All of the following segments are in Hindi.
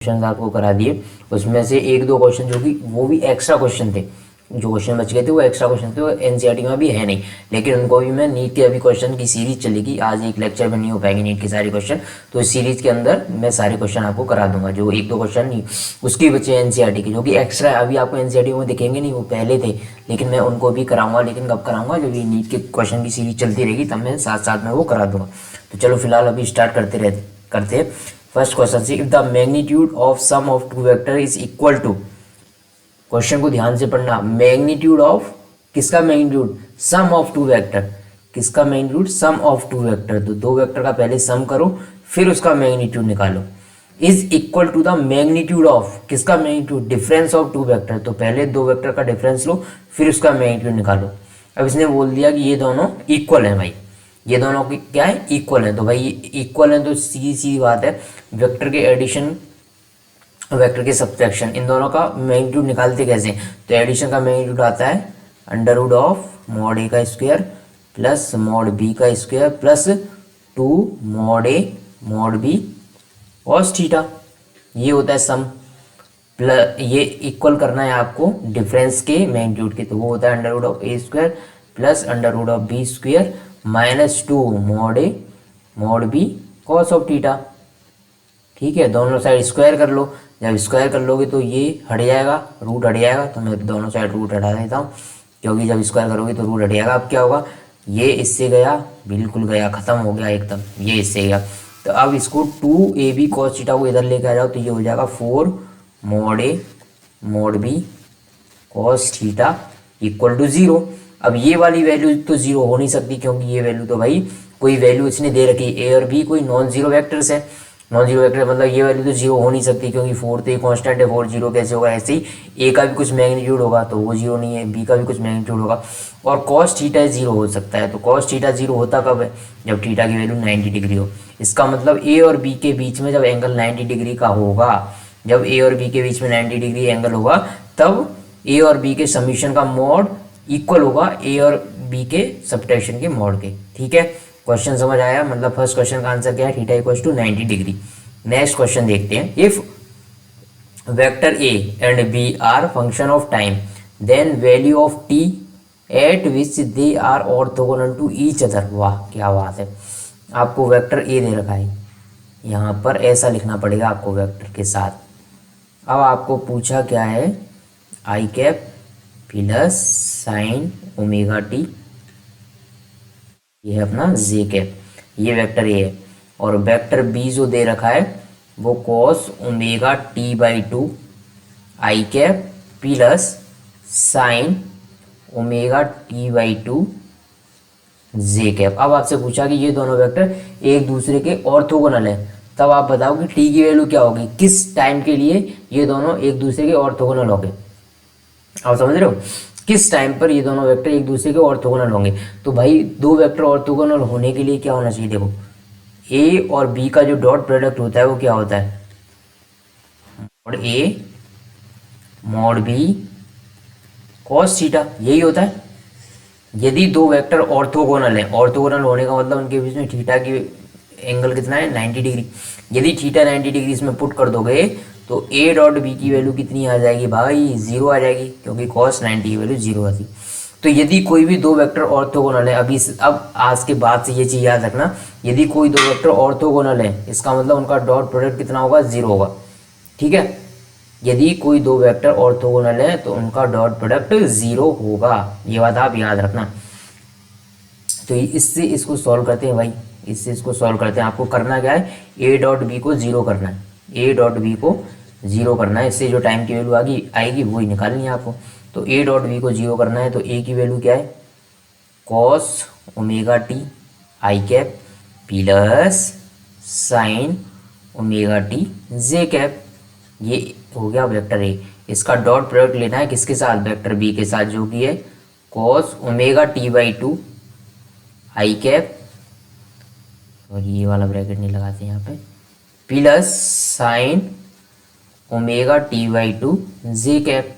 क्वेश्चन आपको करा दिए, उसमें से एक दो क्वेश्चन जो कि वो भी एक्स्ट्रा क्वेश्चन थे, जो क्वेश्चन बच गए थे वो एक्स्ट्रा क्वेश्चन थे, वो एनसीईआरटी में भी है नहीं, लेकिन उनको भी मैं नीट के अभी क्वेश्चन की सीरीज चलेगी, आज एक लेक्चर में नहीं हो पाएंगे नीट के सारे क्वेश्चन, तो इस सीरीज के अंदर मैं सारे क्वेश्चन आपको करा दूंगा। जो एक दो क्वेश्चन नहीं उसके बचे एनसीईआरटी के, जो कि एक्स्ट्रा अभी आपको एनसीईआरटी में दिखेंगे नहीं, वो पहले थे, लेकिन मैं उनको भी कराऊंगा। लेकिन कब कराऊंगा, जब ये नीट के क्वेश्चन की सीरीज चलती रहेगी तब मैं साथ साथ में वो करा दूंगा। तो चलो फिलहाल अभी स्टार्ट करते हैं। फर्स्ट क्वेश्चन से, if the magnitude of sum of two vector is equal to, question को ध्यान से पढ़ना, मैग्नीट्यूड ऑफ किसका magnitude, sum of two vector, किसका magnitude, sum of two vector, तो दो वेक्टर का पहले सम करो फिर उसका मैग्नीट्यूड निकालो, is equal to the magnitude of किसका magnitude, difference of two vector, तो पहले दो वेक्टर का डिफरेंस लो फिर उसका मैग्नीट्यूड निकालो। अब इसने बोल दिया कि ये दोनों इक्वल हैं भाई, ये दोनों की क्या है, इक्वल है, तो भाई इक्वल है तो सीधी सीधी बात है, वेक्टर के एडिशन वेक्टर के सब्ट्रैक्शन, इन दोनों का मैग्नीट्यूड निकालते कैसे, तो एडिशन का मैग्नीट्यूड आता है अंडर रूट ऑफ मॉड ए का स्क्वायर प्लस मॉड बी का square plus 2 mod A mod B cos theta, ये होता है सम, प्लस ये इक्वल करना है आपको डिफरेंस के मैग्नीट्यूड के, तो वो होता है under root of A square plus under root of B square minus 2 mod A mod B cos of theta. ठीक है, दोनों साइड स्क्वायर कर लो, जब स्क्वायर कर लोगे तो ये हट जाएगा, रूट हट जाएगा, तो मैं दोनों साइड रूट हटा देता हूँ, क्योंकि जब स्क्वायर करोगे तो रूट हट जाएगा। अब क्या होगा, ये इससे गया, बिल्कुल गया, खत्म हो गया एकदम, ये इससे गया, तो अब इसको 2ab cos थीटा को इधर लेके आ जाओ, तो ये हो जाएगा 4 mod A mod B cos theta equal to 0। अब ये वाली वैल्यू तो 0 हो नहीं सकती, क्योंकि ये वैल्यू तो भाई कोई वैल्यू इसने दे रखी, ए और बी कोई नॉन जीरो वेक्टर्स है, नॉन जीरो वेक्टर मतलब ये वैल्यू तो 0 हो नहीं सकती, क्योंकि 4 तो ये कांस्टेंट है, 4 0 कैसे होगा, ऐसे ही ए का भी कुछ मैग्नीट्यूड होगा तो वो 0 नहीं है, बी का भी कुछ मैग्नीट्यूड होगा, और cos थीटा 0 हो सकता है, तो cos थीटा 0 होता कब है, जब थीटा की वैल्यू 90 डिग्री हो। इसका मतलब ए और बी के बीच में जब एंगल 90 डिग्री का होगा, जब ए और बी के बीच में 90 डिग्री एंगल होगा, तब ए और बी के समीशन का मॉड इक्वल होगा ए और बी के सब्ट्रैक्शन के मॉड के। ठीक है, क्वेश्चन समझ आया, मतलब फर्स्ट क्वेश्चन का आंसर क्या है, theta equals to 90 degree. Next question देखते हैं, if vector A and B are function of time then value of T at which they are orthogonal to each other. वाह क्या बात है, आपको वेक्टर ए दे रखा है, यहाँ पर ऐसा लिखना पड़ेगा आपको वेक्टर के साथ। अब आपको पूछा क्या है, I cap plus sine omega T, ये है अपना जे कैप, ये वेक्टर ए है, और वेक्टर बी जो दे रखा है वो cos omega T by 2 I cap plus sine omega T by 2 J cap. अब आपसे पूछा कि ये दोनों वेक्टर एक दूसरे के ऑर्थोगोनल है, तब आप बताओ कि टी की वैल्यू क्या होगी, किस टाइम के लिए ये दोनों एक दूसरे के ऑर्थोगोनल होंगे। आप समझ रहे हो, किस टाइम पर ये दोनों वेक्टर एक दूसरे के ऑर्थोगोनल होंगे, तो भाई दो वेक्टर ऑर्थोगोनल होने के लिए क्या होना चाहिए, देखो ए और बी का जो डॉट प्रोडक्ट होता है वो क्या होता है, mod A mod B cos theta, यही होता है। यदि दो वेक्टर ऑर्थोगोनल है, ऑर्थोगोनल होने का मतलब उनके बीच में थीटा की एंगल कितना है, 90 डिग्री, यदि थीटा 90 डिग्री इसमें पुट कर दोगे तो ए डॉट बी की वैल्यू कितनी आ जाएगी भाई, 0 आ जाएगी, क्योंकि cos 90 की वैल्यू 0 आती। तो यदि कोई भी दो वेक्टर ऑर्थोगोनल है, अब आज के बाद से ये चीज़ याद रखना, यदि कोई दो वेक्टर ऑर्थोगोनल है इसका मतलब उनका डॉट प्रोडक्ट कितना होगा, 0 होगा। ठीक है, यदि कोई दो वेक्टर ऑर्थोगोनल है तो उनका डॉट प्रोडक्ट 0 होगा, ये बात आप याद रखना। तो इससे इसको सॉल्व करते हैं भाई, इससे इसको सॉल्व करते हैं। आपको करना क्या है, ए डॉट बी को 0 करना है, ए डॉट बी को 0 करना है, इससे जो टाइम की वैल्यू आएगी वही निकालनी है आपको। तो ए डॉट बी को 0 करना है, तो ए की वैल्यू क्या है, cos omega T I cap plus sine omega T J cap, ये हो गया वेक्टर ए। इसका डॉट प्रोडक्ट लेना है किसके साथ, वेक्टर बी के साथ, जो कि है cos omega T by 2 I cap, और ये वाला ब्रैकेट नहीं लगाते यहाँ पे, plus sine omega T by 2 J cap.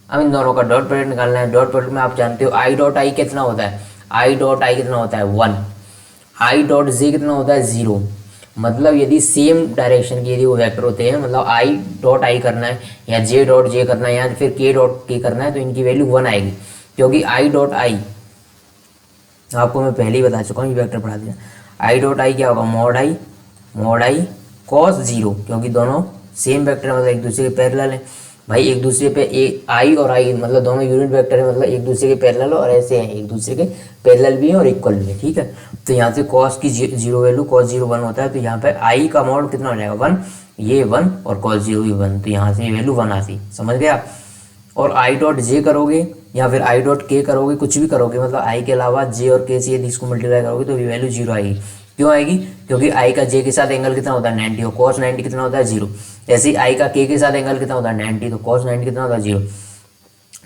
अब इन दोनों का डॉट प्रोडक्ट निकालना है। डॉट प्रोडक्ट में आप जानते हो आई डॉट आई कितना होता है, आई डॉट आई कितना होता है 1, आई डॉट जे कितना होता है 0, मतलब यदि सेम डायरेक्शन के यदि वो वेक्टर होते हैं, मतलब आई डॉट आई करना है या जे डॉट जे करना है या फिर के डॉट के करना है, तो इनकी वैल्यू 1 आएगी, क्योंकि आई डॉट आई आपको मैं पहले ही बता चुका हूँ, ये वेक्टर पढ़ा दिया। आई डॉट आई क्या होगा, मॉड आई कॉस जीरो, क्योंकि दोनों सेम वेक्टर मतलब एक दूसरे के पैरेलल है भाई, एक दूसरे पे आई और आई मतलब दोनों यूनिट वेक्टर है, मतलब एक दूसरे के पैरेलल और ऐसे हैं, एक दूसरे के पैरेलल भी हैं और इक्वल भी है, ठीक है। तो यहाँ से कॉस की जीरो वैल्यू कॉस जीरो 1 होता है, तो यहाँ पे आई का मॉड कितना हो जाएगा 1, ये 1 और कॉस जीरो भी 1, तो यहाँ से ये वैल्यू 1 आती, समझ गए आप। और आई डॉट जे करोगे या फिर आई डॉट के करोगे, कुछ भी करोगे, मतलब आई के अलावा जे और के से यदि इसको मल्टीप्लाई करोगे तो ये वैल्यू 0 आएगी। क्यों आएगी, क्योंकि आई का जे के साथ एंगल कितना होता है 90 और कॉस 90 कितना होता है 0। ऐसे ही आई का के साथ एंगल कितना होता है 90, तो कॉस 90 कितना होता है 0।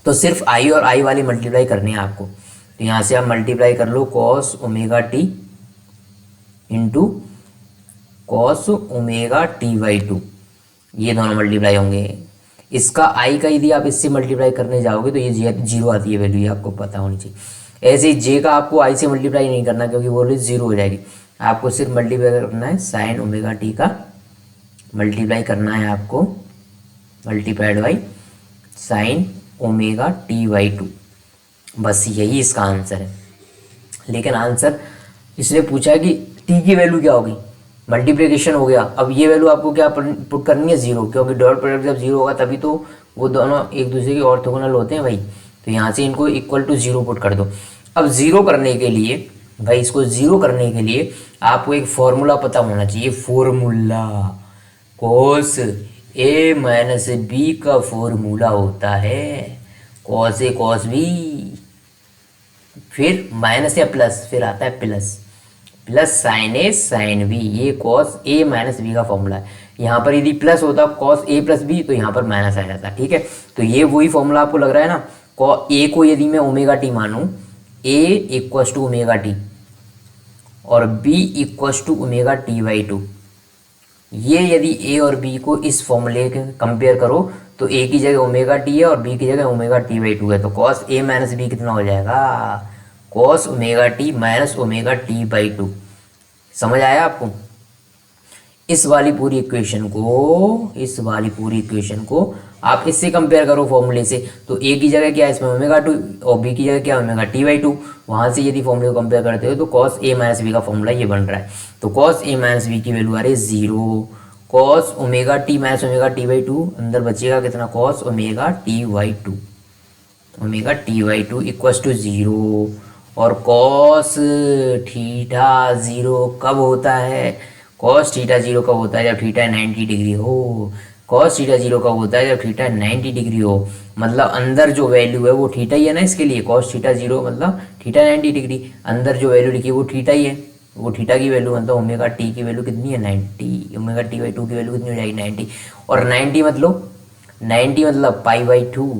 तो सिर्फ आई और आई वाली मल्टीप्लाई करनी है आपको, तो यहाँ से आप मल्टीप्लाई कर लो cos omega T into cos omega T by 2, ये दोनों मल्टीप्लाई होंगे। इसका आई का यदि आप इससे मल्टीप्लाई करने जाओगे तो ये 0 आती है वैल्यू, ये आपको पता होनी चाहिए। ऐसे ही जे का आपको आई से मल्टीप्लाई नहीं करना, क्योंकि वो वैल्यू 0 हो जाएगी। आपको सिर्फ मल्टीप्लाई करना है साइन ओमेगा टी का, मल्टीप्लाई करना है आपको, multiplied by sine omega T by 2, बस यही इसका आंसर है। लेकिन आंसर इसने पूछा है कि टी की वैल्यू क्या होगी, मल्टीप्लिकेशन हो गया, अब ये वैल्यू आपको क्या पुट करनी है 0, क्योंकि डॉट प्रोडक्ट जब 0 होगा तभी तो वो दोनों एक दूसरे के ऑर्थोगोनल होते हैं भाई। तो यहाँ से इनको इक्वल टू 0 पुट कर दो। अब 0 करने के लिए भाई, इसको 0 करने के लिए आपको एक फॉर्मूला पता होना चाहिए, फॉर्मूला कोस ए माइनस बी का फॉर्मूला होता है कॉस ए कॉस बी, फिर माइनस या प्लस, फिर आता है प्लस, प्लस साइन ए साइन बी, ये कॉस ए माइनस बी का फॉर्मूला है। यहाँ पर यदि प्लस होता कॉस ए प्लस बी तो यहाँ पर माइनस आ जाता, ठीक है। तो ये वही फॉर्मूला आपको लग रहा है ना, ए को यदि मैं ओमेगा टी मानूँ, A equals to omega T और B equals to omega T by 2, ये यदि ए और बी को इस फॉर्मूले के कंपेयर करो तो ए की जगह ओमेगा टी है और बी की जगह ओमेगा टी बाई 2 है, तो कॉस ए माइनस बी कितना हो जाएगा, cos omega T minus omega T by 2। समझ आया आपको। इस वाली पूरी इक्वेशन को आप इससे कंपेयर करो फॉर्मूले से, तो ए की जगह क्या है इसमें ओमेगा 2 और बी की जगह क्या ओमेगा टी बाई 2, वहाँ से यदि फॉर्मूले को कंपेयर करते हो तो कॉस ए माइनस बी का फॉर्मूला ये बन रहा है। तो कॉस ए माइनस बी की वैल्यू आ रही है 0, cos omega T minus omega T by 2, अंदर बचेगा कितना cos omega T by 2, omega T by 2 equals to 0। और कॉस थीटा 0 कब होता है, कॉस थीटा 0 कब होता है, जब थीटा 90 डिग्री हो। कॉस थीटा 0 कब होता है, जब थीटा 90 डिग्री हो, मतलब अंदर जो वैल्यू है वो थीटा ही है ना, इसके लिए कॉस थीटा 0 मतलब थीटा 90 डिग्री, अंदर जो वैल्यू लिखी है वो थीटा ही है, वो थीटा की वैल्यू मतलब ओमेगा टी की वैल्यू कितनी है 90, ओमेगा टी बाई 2 की वैल्यू कितनी हो जाएगी 90, और 90 मतलब पाई बाई 2,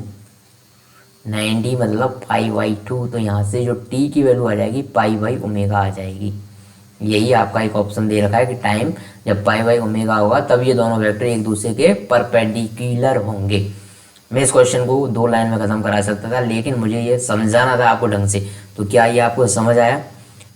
90 मतलब पाई बाई 2, तो यहाँ से जो टी की वैल्यू आ जाएगी पाई बाई ओमेगा आ जाएगी। यही आपका एक ऑप्शन दे रखा है कि टाइम जब पाई बाई ओमेगा होगा तब ये दोनों वेक्टर एक दूसरे के परपेंडिकुलर होंगे। मैं इस क्वेश्चन को 2 लाइन में ख़त्म करा सकता था, लेकिन मुझे ये समझाना था आपको ढंग से। तो क्या ये आपको समझ आया।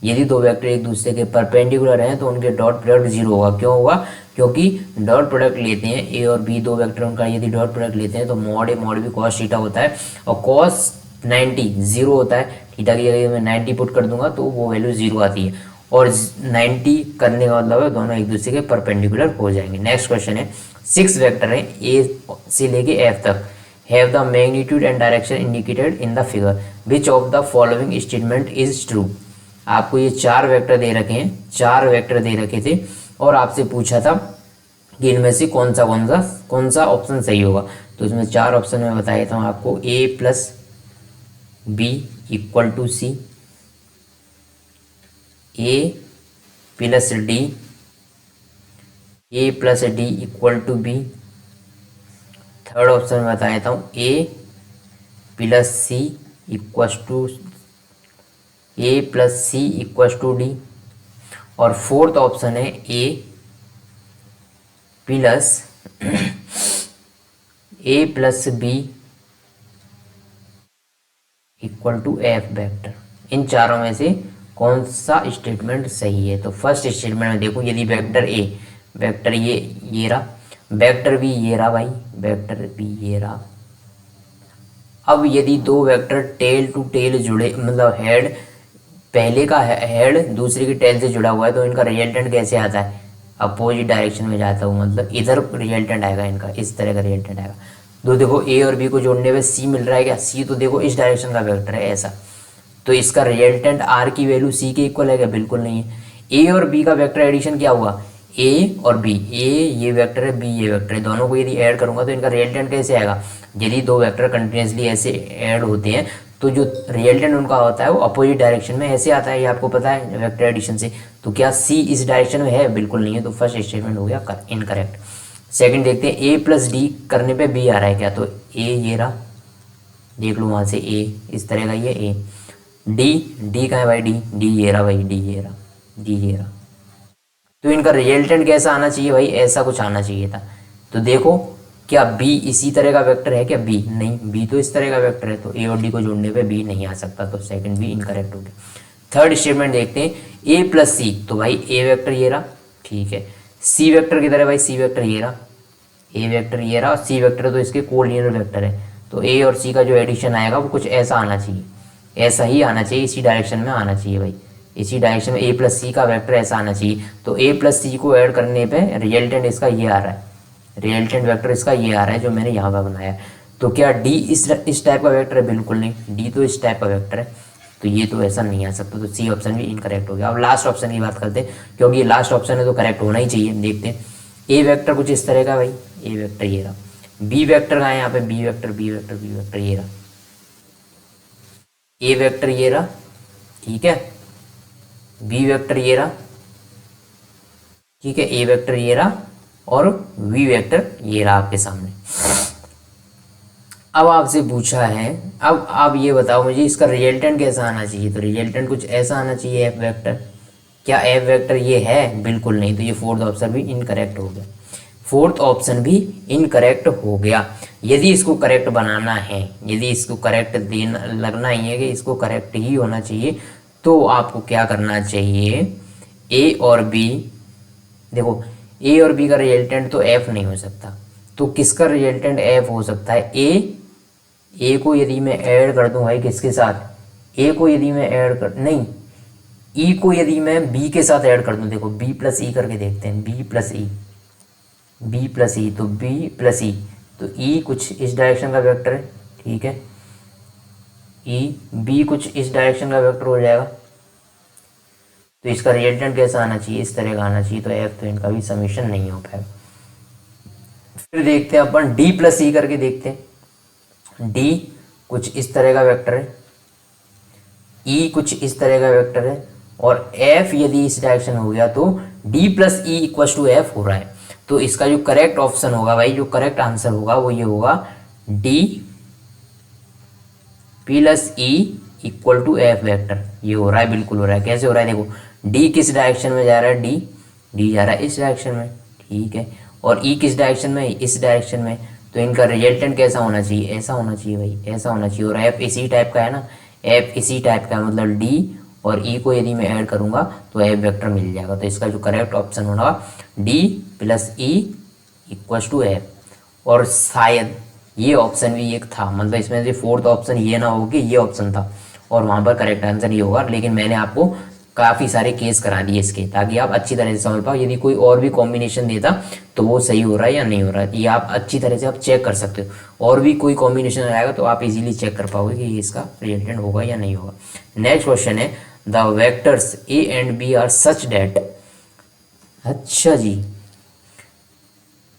यदि 2 वेक्टर एक दूसरे के परपेंडिकुलर हैं तो उनके डॉट प्रोडक्ट 0 होगा। क्यों होगा, क्योंकि डॉट प्रोडक्ट लेते हैं ए और बी, 2 वेक्टर उनका यदि डॉट प्रोडक्ट लेते हैं तो mod A mod B cos theta होता है, और कॉस 90 0 होता है, थीटा की जगह मैं 90 पुट कर दूंगा तो वो वैल्यू 0 आती है, और 90 करने का मतलब है दोनों एक दूसरे के परपेंडिकुलर हो जाएंगे। नेक्स्ट क्वेश्चन है, 6 वेक्टर हैं ए से लेके एफ तक, have the magnitude and direction indicated in the figure, which of the following statement is true. आपको ये 4 वेक्टर दे रखे हैं, 4 वेक्टर दे रखे थे और आपसे पूछा था कि इनमें से कौन सा ऑप्शन सही होगा। तो इसमें 4 ऑप्शन मैं बता देता हूँ आपको, A plus B equal to C, A plus D, A plus D equal to B. Third option में बता देता हूँ, A plus C equal to A plus C equal to D, और फोर्थ ऑप्शन है A plus B equal to F vector. इन चारों में से कौन सा स्टेटमेंट सही है? तो फर्स्ट स्टेटमेंट में देखो, यदि वेक्टर ए, वेक्टर ये रहा, वेक्टर बी ये रहा भाई, वेक्टर बी ये रहा। अब यदि दो वेक्टर टेल टू टेल जुड़े, मतलब हेड, पहले का हेड दूसरे की टेल से जुड़ा हुआ है, तो इनका रिजल्टेंट कैसे आता है? अपोजिट डायरेक्शन में जाता हूँ, मतलब इधर रिजल्टेंट आएगा इनका, इस तरह का रिजल्टेंट आएगा। तो देखो ए और बी को जोड़ने पे सी मिल रहा है क्या? सी तो देखो इस डायरेक्शन का वेक्टर है ऐसा, तो इसका रिजल्टेंट आर की वैल्यू सी के इक्वल है क्या? बिल्कुल नहीं है। ए और बी का वेक्टर एडिशन क्या हुआ? ए और बी, ए ये वेक्टर है, बी ये वेक्टर है, दोनों को यदि ऐड करूंगा तो इनका रिजल्टेंट कैसे आएगा? यदि दो वेक्टर कंटिन्यूसली ऐसे ऐड होते हैं तो जो रिजल्टेंट उनका होता है वो अपोजिट डायरेक्शन में ऐसे आता है, ये आपको पता है वेक्टर एडिशन से। तो क्या सी इस डायरेक्शन में है? बिल्कुल नहीं है, तो फर्स्ट स्टेटमेंट हो गया इनकरेक्ट। सेकंड देखते हैं, ए प्लस डी करने पे बी आ रहा है क्या? तो ए ये रहा, देख लो वहाँ से ए इस तरह का, ये ए। डी कहाँ है भाई? डी ये रहा भाई, डी ये रहा, डी ये रहा। तो इनका रिजल्टेंट कैसा आना चाहिए भाई? ऐसा कुछ आना चाहिए था। तो देखो, क्या बी इसी तरह का वेक्टर है क्या? बी नहीं, बी तो इस तरह का वेक्टर है, तो ए और डी को जोड़ने पे बी नहीं आ सकता, तो सेकंड बी इनकरेक्ट हो गया। थर्ड स्टेटमेंट देखते हैं, ए प्लस सी, तो भाई ए वेक्टर ये रहा, ठीक है। सी वेक्टर किधर है भाई? सी वेक्टर ये रहा, ए वेक्टर ये रहा, और सी वेक्टर तो इसके कोलिनियर वेक्टर है। तो ए और सी का जो एडिशन आएगा वो कुछ ऐसा आना चाहिए, ऐसा ही आना चाहिए, इसी डायरेक्शन में आना चाहिए भाई, इसी डायरेक्शन में ए प्लस सी का वेक्टर ऐसा आना चाहिए। तो ए प्लस सी को ऐड करने पे रिजल्टेंट इसका ये आ रहा है, रिजल्टेंट वेक्टर इसका ये आ रहा है जो मैंने यहाँ पर बनाया है। तो क्या डी इस टाइप का वेक्टर है? बिल्कुल नहीं, डी तो इस टाइप का वेक्टर है, तो ये तो ऐसा नहीं आ सकता, तो सी ऑप्शन भी इनकरेक्ट हो गया। अब लास्ट ऑप्शन की बात करते हैं, क्योंकि ये लास्ट ऑप्शन है तो करेक्ट होना ही चाहिए। देखते हैं, ए वेक्टर कुछ इस तरह का भाई, ए वेक्टर ये रहा, बी वेक्टर कहाँ है यहाँ पे? B vector, B vector, B vector ये रहा, ए वेक्टर ये रहा, ठीक है, बी वेक्टर ये रहा, ठीक है, ए वेक्टर ये रहा, और वी वेक्टर ये रहा आपके सामने। अब आपसे पूछा है, अब आप ये बताओ मुझे इसका रिजल्टेंट कैसा आना चाहिए? तो रिजल्टेंट कुछ ऐसा आना चाहिए, एफ वेक्टर। क्या एफ वेक्टर ये है? बिल्कुल नहीं, तो ये फोर्थ ऑप्शन भी इनकरेक्ट हो गया, फोर्थ ऑप्शन भी इनकरेक्ट हो गया। यदि इसको करेक्ट बनाना है, यदि इसको करेक्ट देना, लगना ही है कि इसको करेक्ट ही होना चाहिए, तो आपको क्या करना चाहिए? ए और बी, देखो ए और बी का रिजल्टेंट तो एफ नहीं हो सकता, तो किसका रिजल्टेंट एफ हो सकता है? ए को यदि मैं ऐड कर दूं भाई किसके साथ? ए को यदि मैं ऐड कर, नहीं, ई को यदि मैं बी के साथ ऐड कर दूं, देखो बी प्लस ई करके देखते हैं, बी प्लस ई, बी प्लस ई, तो बी प्लस ई, तो ई कुछ इस डायरेक्शन का वेक्टर है, ठीक है, ई बी कुछ इस डायरेक्शन का वेक्टर हो जाएगा, तो इसका रिजल्टेंट कैसा आना चाहिए? इस तरह का आना चाहिए, तो एफ तो इनका भी समीशन नहीं हो पाएगा। फिर देखते हैं अपन डी प्लस ई करके देखते हैं, डी कुछ इस तरह का वेक्टर है, ई कुछ इस तरह का वेक्टर है, और एफ यदि इस डायरेक्शन हो गया तो D plus E equal to F हो रहा है। तो इसका जो करेक्ट ऑप्शन होगा भाई, जो करेक्ट आंसर होगा वो ये होगा, D plus E equal to F vector, ये हो रहा है, बिल्कुल हो रहा है। कैसे हो रहा है? देखो डी किस डायरेक्शन में जा रहा है? डी जा रहा है इस डायरेक्शन में, ठीक है, और ई किस डायरेक्शन में? इस डायरेक्शन में। तो इनका रिजल्टेंट कैसा होना चाहिए? ऐसा होना चाहिए भाई, ऐसा होना चाहिए। और एफ इसी टाइप का है ना, एफ इसी टाइप का है, मतलब डी और ई को यदि मैं ऐड करूंगा तो एफ वेक्टर मिल जाएगा। तो इसका जो करेक्ट ऑप्शन होगा D plus E equal to F. और शायद ये ऑप्शन भी एक था, मतलब इसमें से फोर्थ ऑप्शन ये ना हो कि ये ऑप्शन था और वहाँ पर करेक्ट आंसर ये होगा, लेकिन मैंने आपको काफ़ी सारे केस करा दिए इसके, ताकि आप अच्छी तरह से समझ पाओ। यदि कोई और भी कॉम्बिनेशन देता तो वो सही हो रहा है या नहीं हो रहा है, ये आप अच्छी तरह से आप चेक कर सकते हो। और भी कोई कॉम्बिनेशन आएगा तो आप इजीली चेक कर पाओगे कि ये इसका रिजल्टेंट होगा या नहीं होगा। नेक्स्ट क्वेश्चन है, the vectors A and B are such that, अच्छा जी,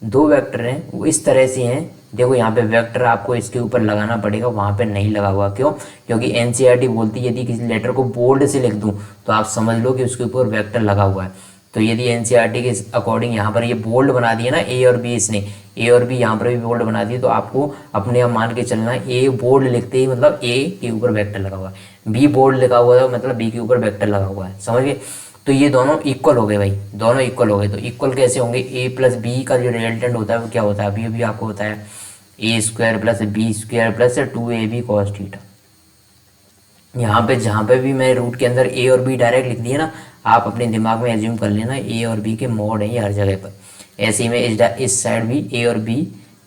दो वेक्टर हैं वो इस तरह से हैं, देखो यहाँ पे वेक्टर आपको इसके ऊपर लगाना पड़ेगा, वहाँ पे नहीं लगा हुआ, क्यों? क्योंकि एनसीईआरटी बोलती है यदि किसी लेटर को बोल्ड से लिख दूँ तो आप समझ लो कि उसके ऊपर वेक्टर लगा हुआ है। तो यदि एनसीईआरटी के अकॉर्डिंग यहाँ पर ये बोल्ड बना दिया ना ए और बी, इसने ए और बी यहाँ पर भी बोल्ड बना दिए, तो आपको अपने आप मान के चलना है ए बोल्ड लिखते ही मतलब ए के ऊपर वेक्टर लगा हुआ है, बी बोल्ड लिखा हुआ है मतलब बी के ऊपर वेक्टर लगा हुआ है, समझ गए? तो ये दोनों इक्वल हो गए भाई, दोनों इक्वल हो गए। तो इक्वल कैसे होंगे? ए प्लस बी का जो रिजल्टेंट होता है वो क्या होता है? अभी अभी आपको होता है A square plus B square plus 2ab cos theta, यहाँ पे जहाँ पे भी मैंने रूट के अंदर ए और बी डायरेक्ट लिख दिया ना, आप अपने दिमाग में एज्यूम कर लेना ए और बी के मॉड है ये हर जगह पर। ऐसे ही मैं इस साइड भी ए और बी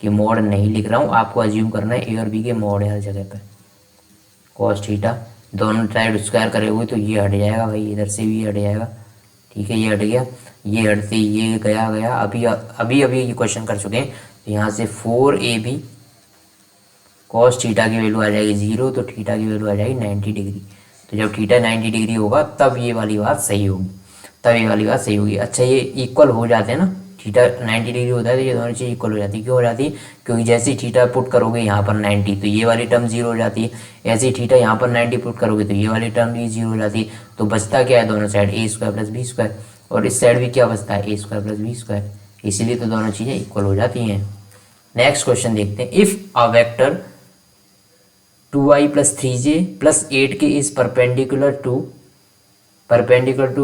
के मॉड नहीं लिख रहा हूँ, आपको एज्यूम करना है ए और बी के मॉड है हर जगह पर। कॉस थीटा दोनों साइड स्क्वायर करे हुए तो ये हट जाएगा भाई, इधर से भी हट जाएगा, ठीक है, ये हट गया, ये हटते ये गया गया। अभी अभी अभी ये क्वेश्चन कर चुके हैं, तो यहाँ से 4AB कॉस थीटा की वैल्यू आ जाएगी 0, तो थीटा की वैल्यू आ जाएगी 90 डिग्री। तो जब थीटा 90 डिग्री होगा तब ये वाली बात सही होगी, तब ये वाली बात सही होगी। अच्छा ये इक्वल हो जाते हैं ना, थीटा 90 डिग्री होता है तो ये दोनों चीज़ इक्वल हो जाती है। क्यों हो जाती है? क्योंकि जैसे ही थीटा पुट करोगे यहाँ पर 90 तो ये वाली टर्म 0 हो जाती है, ऐसे ही थीटा यहाँ पर 90 पुट करोगे तो ये वाली टर्म भी 0 हो जाती है। तो बचता क्या है दोनों साइड ए स्क्वायर प्लस बी स्क्वायर, और इस साइड भी क्या बचता है A square plus B square, इसीलिए तो दोनों चीज़ें इक्वल हो जाती हैं। नेक्स्ट क्वेश्चन देखते हैं। If a vector 2i plus 3j plus 8k is perpendicular to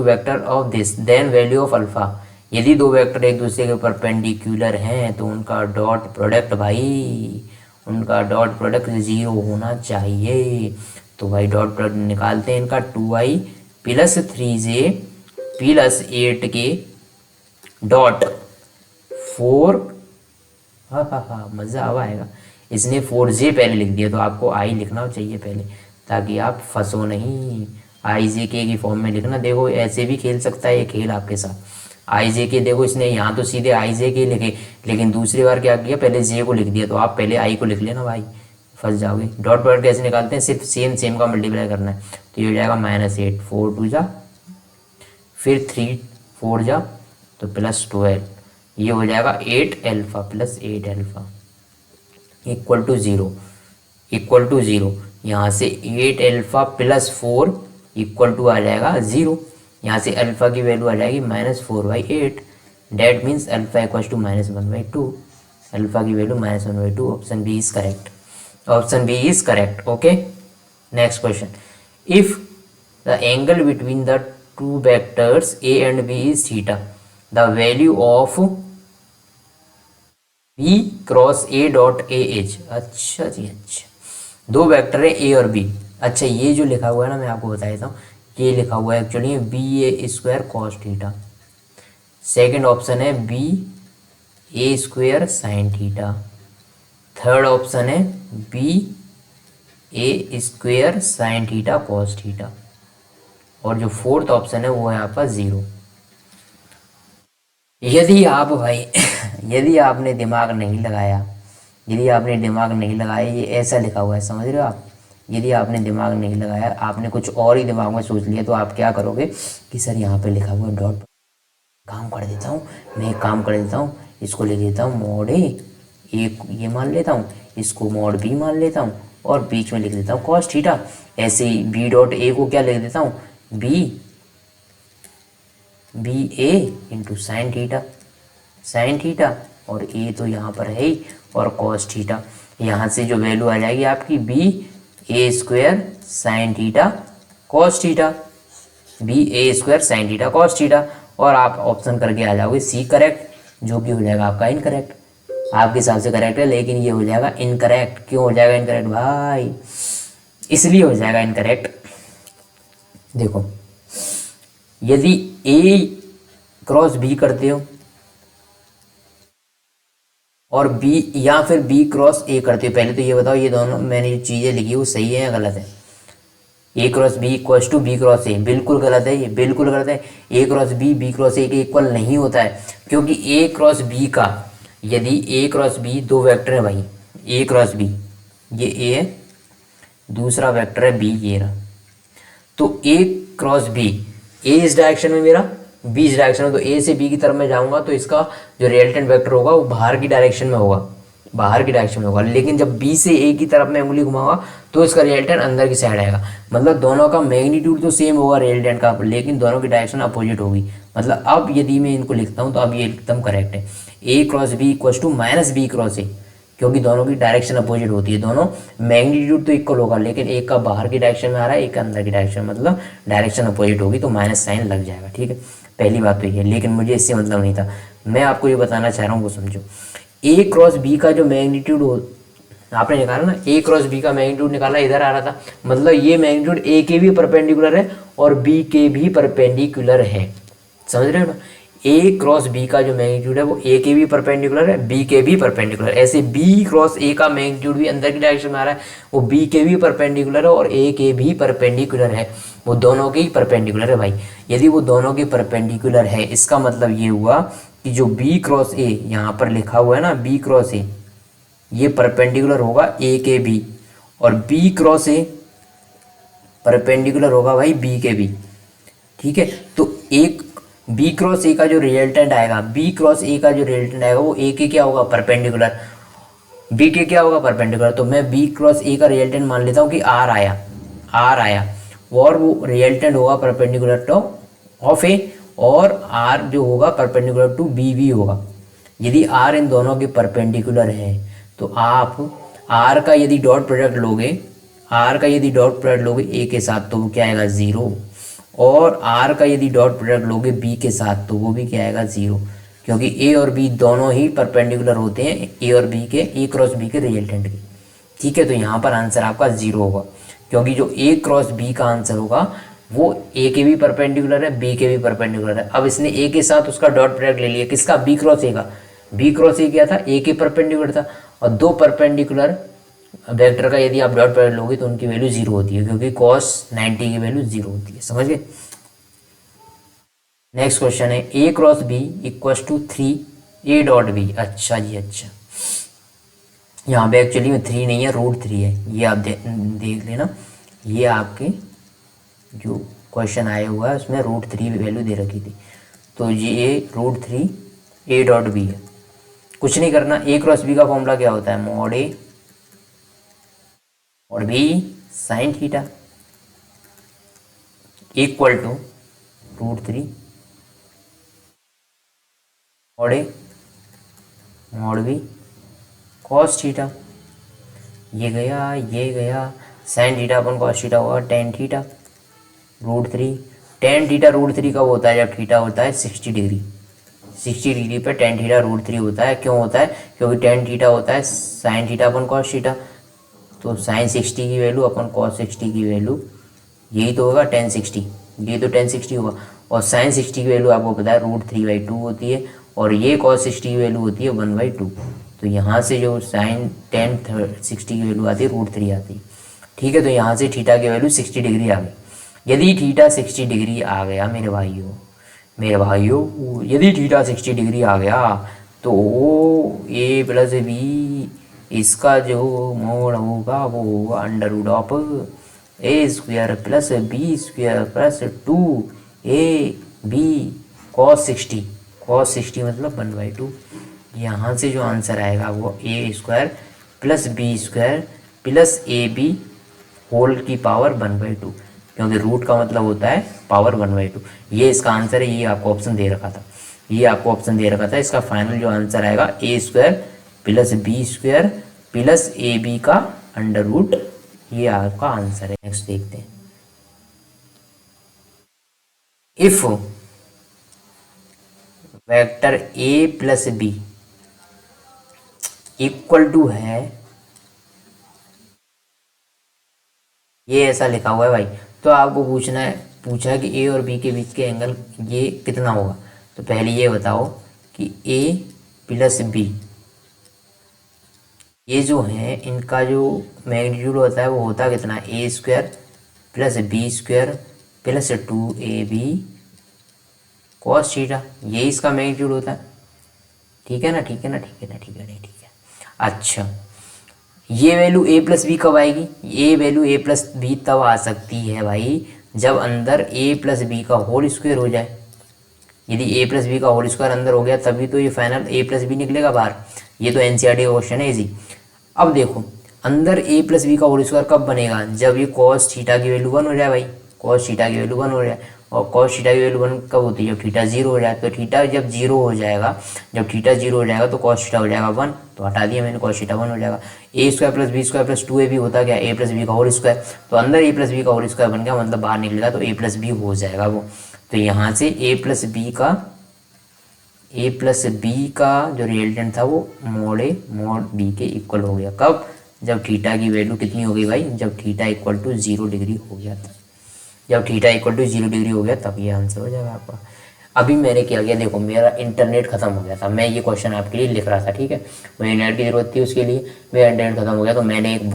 vector of this, then value of alpha। यदि दो वेक्टर एक दूसरे के परपेंडिकुलर हैं तो उनका डॉट प्रोडक्ट भाई, उनका डॉट प्रोडक्ट 0 होना चाहिए। तो भाई डॉट प्रोडक्ट निकालते हैं इनका, 2i plus 3j plus 8k dot 4, हाँ मज़ा आएगा। इसने 4j पहले लिख दिया तो आपको आई लिखना चाहिए पहले, ताकि आप फंसो नहीं। आई जे के की फॉर्म में लिखना। देखो ऐसे भी खेल सकता है ये खेल आपके साथ। आई जे के देखो इसने यहाँ तो सीधे आई जे के लिखे, लेकिन दूसरी बार क्या किया, पहले जे को लिख दिया। तो आप पहले आई को लिख लेना भाई, फंस जाओगे। डॉट प्रोडक्ट कैसे निकालते हैं, सिर्फ सेम का मल्टीप्लाई करना है। तो ये हो जाएगा -8, 4 2 जा, फिर 3 4 जा तो +12, ये हो जाएगा 8 alpha plus 8 alpha equal to 0। यहाँ से 8 अल्फा प्लस 4 इक्वल टू आ जाएगा 0। यहाँ से अल्फा की वैल्यू आ जाएगी -4/8, that means alpha equal to -1/2। Alpha की value -1/2। Option B is correct, option B is correct. Okay, next question. If the angle between the two vectors A and B is theta, the value of B cross A dot A H. अच्छा जी, अच्छा, दो वेक्टर है ए और बी। अच्छा ये जो लिखा हुआ है ना, मैं आपको बता देता हूँ, ये लिखा हुआ है actually BA² cos theta. Second option है BA² sine theta. Third option है BA² sine theta cos theta. और जो फोर्थ ऑप्शन है वो है आपका 0। यदि आप भाई यदि आपने दिमाग नहीं लगाया, ये ऐसा लिखा हुआ है, समझ रहे हो आप। यदि आपने दिमाग नहीं लगाया, आपने कुछ और ही दिमाग में सोच लिया, तो आप क्या करोगे कि सर यहाँ पे लिखा हुआ है डॉट, काम कर देता हूँ मैं, काम कर देता हूँ, इसको लिख देता हूँ मॉड ए, ये मान लेता हूँ, इसको मॉड बी मान लेता हूँ, और बीच में लिख देता हूँ कॉस थीटा। ऐसे ही बी डॉट ए को क्या लिख देता हूँ, बी ए इंटू साइन थीटा, और ए तो यहाँ पर है ही, और कॉस थीटा। यहाँ से जो वैल्यू आ जाएगी आपकी BA² sine theta cos theta, BA² sine theta cos theta. और आप ऑप्शन करके आ जाओगे सी करेक्ट, जो कि हो जाएगा आपका इनकरेक्ट। आपके हिसाब से करेक्ट है, लेकिन ये हो जाएगा इनकरेक्ट। क्यों हो जाएगा इनकरेक्ट भाई? इसलिए हो जाएगा इनकरेक्ट, देखो, यदि A क्रॉस B करते हो और B, या फिर B क्रॉस A करते हो, पहले तो ये बताओ ये दोनों मैंने जो चीज़ें लिखी वो सही है या गलत है? A cross B equals to B cross A, बिल्कुल गलत है, ये बिल्कुल गलत है। A cross B cross A के इक्वल नहीं होता है, क्योंकि A क्रॉस B का, यदि A क्रॉस B दो वेक्टर है भाई, A क्रॉस B, ये A है, दूसरा वेक्टर है B, ये रहा। तो A क्रॉस B, A इस डायरेक्शन में मेरा, B इस डायरेक्शन में, तो A से B की तरफ मैं जाऊंगा तो इसका जो रिजल्टेंट वेक्टर होगा वो बाहर की डायरेक्शन में होगा, लेकिन जब B से A की तरफ मैं उंगली घुमाऊंगा तो इसका रिजल्टेंट अंदर की साइड आएगा। मतलब दोनों का मैग्नीट्यूड तो सेम होगा रिजल्टेंट का, लेकिन दोनों की डायरेक्शन अपोजिट होगी। मतलब अब यदि मैं इनको लिखता हूँ तो अब ये एकदम करेक्ट है, A cross B equal to -B cross A, क्योंकि दोनों की डायरेक्शन अपोजिट होती है। दोनों मैग्नीट्यूड तो इक्वल होगा, लेकिन एक का बाहर की डायरेक्शन में आ रहा है, एक का अंदर की डायरेक्शन, मतलब डायरेक्शन अपोजिट होगी, तो माइनस साइन लग जाएगा। ठीक है, पहली बात तो ये, लेकिन मुझे इससे मतलब नहीं था, मैं आपको ये बताना चाह रहा हूँ, वो समझो। A क्रॉस B का जो मैग्नीट्यूड हो, आपने निकाला ना, ए क्रॉस बी का मैग्नीट्यूड निकाला, इधर आ रहा था, मतलब ये मैग्नीट्यूड ए के भी परपेंडिकुलर है और बी के भी परपेंडिकुलर है, समझ रहे हो ना। ए क्रॉस बी का जो मैग्नीट्यूड है वो ए के भी परपेंडिकुलर है, बी के भी परपेंडिकुलर, ऐसे बी क्रॉस ए का मैग्नीट्यूड भी अंदर की डायरेक्शन में आ रहा है, वो बी के भी परपेंडिकुलर है और ए के भी परपेंडिकुलर है, वो दोनों के ही परपेंडिकुलर है भाई। यदि वो दोनों के परपेंडिकुलर है, इसका मतलब ये हुआ कि जो बी क्रॉस ए यहाँ पर लिखा हुआ है ना, बी क्रॉस ए, ये परपेंडिकुलर होगा ए के बी, और बी क्रॉस ए परपेंडिकुलर होगा भाई बी के बी, ठीक है। तो एक बी क्रॉस ए का जो रिजल्टेंट आएगा, बी क्रॉस ए का जो रिजल्टेंट आएगा वो ए के क्या होगा, परपेंडिकुलर, बी के क्या होगा, परपेंडिकुलर। तो मैं बी क्रॉस ए का रिजल्टेंट मान लेता हूँ कि आर आया, आर आया, और वो रिजल्टेंट होगा परपेंडिकुलर टू ऑफ ए, और आर जो होगा परपेंडिकुलर टू बी भी होगा। यदि आर इन दोनों के परपेंडिकुलर है तो आप आर का यदि डॉट प्रोडक्ट लोगे, आर का यदि डॉट प्रोडक्ट लोगे ए के साथ तो वो क्या आएगा, ज़ीरो, और आर का यदि डॉट प्रोडक्ट लोगे बी के साथ तो वो भी क्या आएगा, ज़ीरो, क्योंकि ए और बी दोनों ही परपेंडिकुलर होते हैं ए और बी के, ए क्रॉस बी के रिजल्टेंट के, ठीक है। तो यहाँ पर आंसर आपका ज़ीरो होगा, क्योंकि जो ए क्रॉस बी का आंसर होगा वो ए के भी परपेंडिकुलर है, बी के भी परपेंडिकुलर है। अब इसने ए के साथ उसका डॉट प्रोडक्ट ले लिया, किसका, बी क्रॉस ए का, बी क्रॉस ए क्या था, ए के परपेंडिकुलर था, और दो परपेंडिकुलर वेक्टर का यदि आप डॉट प्रोडक्ट लोगे तो उनकी वैल्यू जीरो होती है, क्योंकि cos 90 की वैल्यू जीरो होती है, समझ गए। नेक्स्ट क्वेश्चन है A cross B equals to 3 A dot B. अच्छा जी, अच्छा, यहाँ पे एक्चुअली में 3 नहीं है, √3 है, ये आप देख लेना, ये आपके जो क्वेश्चन आया हुआ है उसमें √3 वैल्यू दे रखी थी, तो ये √3 ए डॉट बी है। कुछ नहीं करना, ए क्रॉस बी का फॉर्मूला क्या होता है, मॉड ए और B sine theta equal to √3 mod A mod B cos theta, ये गया sine theta upon cos theta हुआ टेन थीटा, √3 टेन थीटा √3 कब होता है, जब थीटा होता है 60 डिग्री, 60 डिग्री पर टेन थीटा √3 होता है। क्यों होता है, क्योंकि टेन थीटा होता है sign theta upon cos theta, तो साइन 60 की वैल्यू अपन कॉस 60 की वैल्यू, यही तो होगा टेन 60, ये तो टेन 60 होगा, और साइन 60 की वैल्यू आपको पता है √3/2 होती है, और ये cos 60 की वैल्यू होती है 1/2। तो यहाँ से जो साइन टेन 60 की वैल्यू आती है √3 आती है, ठीक है। तो यहाँ से थीटा की वैल्यू 60 डिग्री आ गई। यदि थीटा 60 डिग्री आ गया मेरे भाइयों, यदि थीटा 60 डिग्री आ गया तो ए प्लस बी इसका जो मोड होगा वो होगा √ऑफ A square plus B square plus 2ab cos 60 मतलब 1/2। यहाँ से जो आंसर आएगा वो A square plus B square plus A B whole की पावर 1/2, क्योंकि रूट का मतलब होता है पावर 1/2। ये इसका आंसर है, ये आपको ऑप्शन दे रखा था, इसका फाइनल जो आंसर आएगा A square plus B square plus A B का √, ये आपका आंसर है। नेक्स्ट देखते हैं, if vector A plus B equal to है, ये ऐसा लिखा हुआ है भाई, तो आपको पूछा है कि ए और बी के बीच के एंगल ये कितना होगा। तो पहले ये बताओ कि ए प्लस बी ये जो है इनका जो मैग्नीट्यूड होता है वो होता कितना, A square plus B square plus 2ab cos theta, ये इसका मैग्नीट्यूड होता है, ठीक है ना। अच्छा, ये वैल्यू ए प्लस बी कब आएगी, ये वैल्यू ए प्लस बी तब आ सकती है भाई जब अंदर ए प्लस बी का होल स्क्वायर हो जाए। यदि ए प्लस बी का होल स्क्वायर अंदर हो गया तभी तो ये फाइनल ए प्लस बी निकलेगा बाहर। ये तो एनसीईआरटी का क्वेश्चन है इजी। अब देखो अंदर ए प्लस बी का होल स्क्वायर कब बनेगा, जब ये cos थीटा की वैल्यू 1 हो जाए भाई, cos थीटा की वैल्यू 1 हो जाए। और cos थीटा की वैल्यू 1 कब होती है, जब थीटा 0 हो जाए। तो थीटा जब 0 हो जाएगा, तो cos थीटा हो जाएगा 1, तो हटा दिया मैंने, cos थीटा 1 हो जाएगा। A square plus B square plus 2ab होता क्या, ए प्लस बी का होल स्क्वायर। तो अंदर ए प्लस बी का होल स्क्वायर बन गया, मतलब बाहर निकलेगा तो ए प्लस बी हो जाएगा वो। तो यहाँ से ए प्लस बी का जो रिजल्टेंट था वो मोड ए मोड बी के इक्वल हो गया। कब, जब थीटा की वैल्यू कितनी हो गई भाई, जब थीटा इक्वल टू 0 डिग्री हो गया था, जब थीटा इक्वल टू 0 डिग्री हो गया तब ये आंसर हो जाएगा आपका। अभी मैंने क्या किया, देखो मेरा इंटरनेट खत्म हो गया था, मैं ये क्वेश्चन आपके लिए लिख रहा था, ठीक है, मुझे नेट की ज़रूरत थी उसके लिए, मेरा इंटरनेट खत्म हो गया तो मैंने एक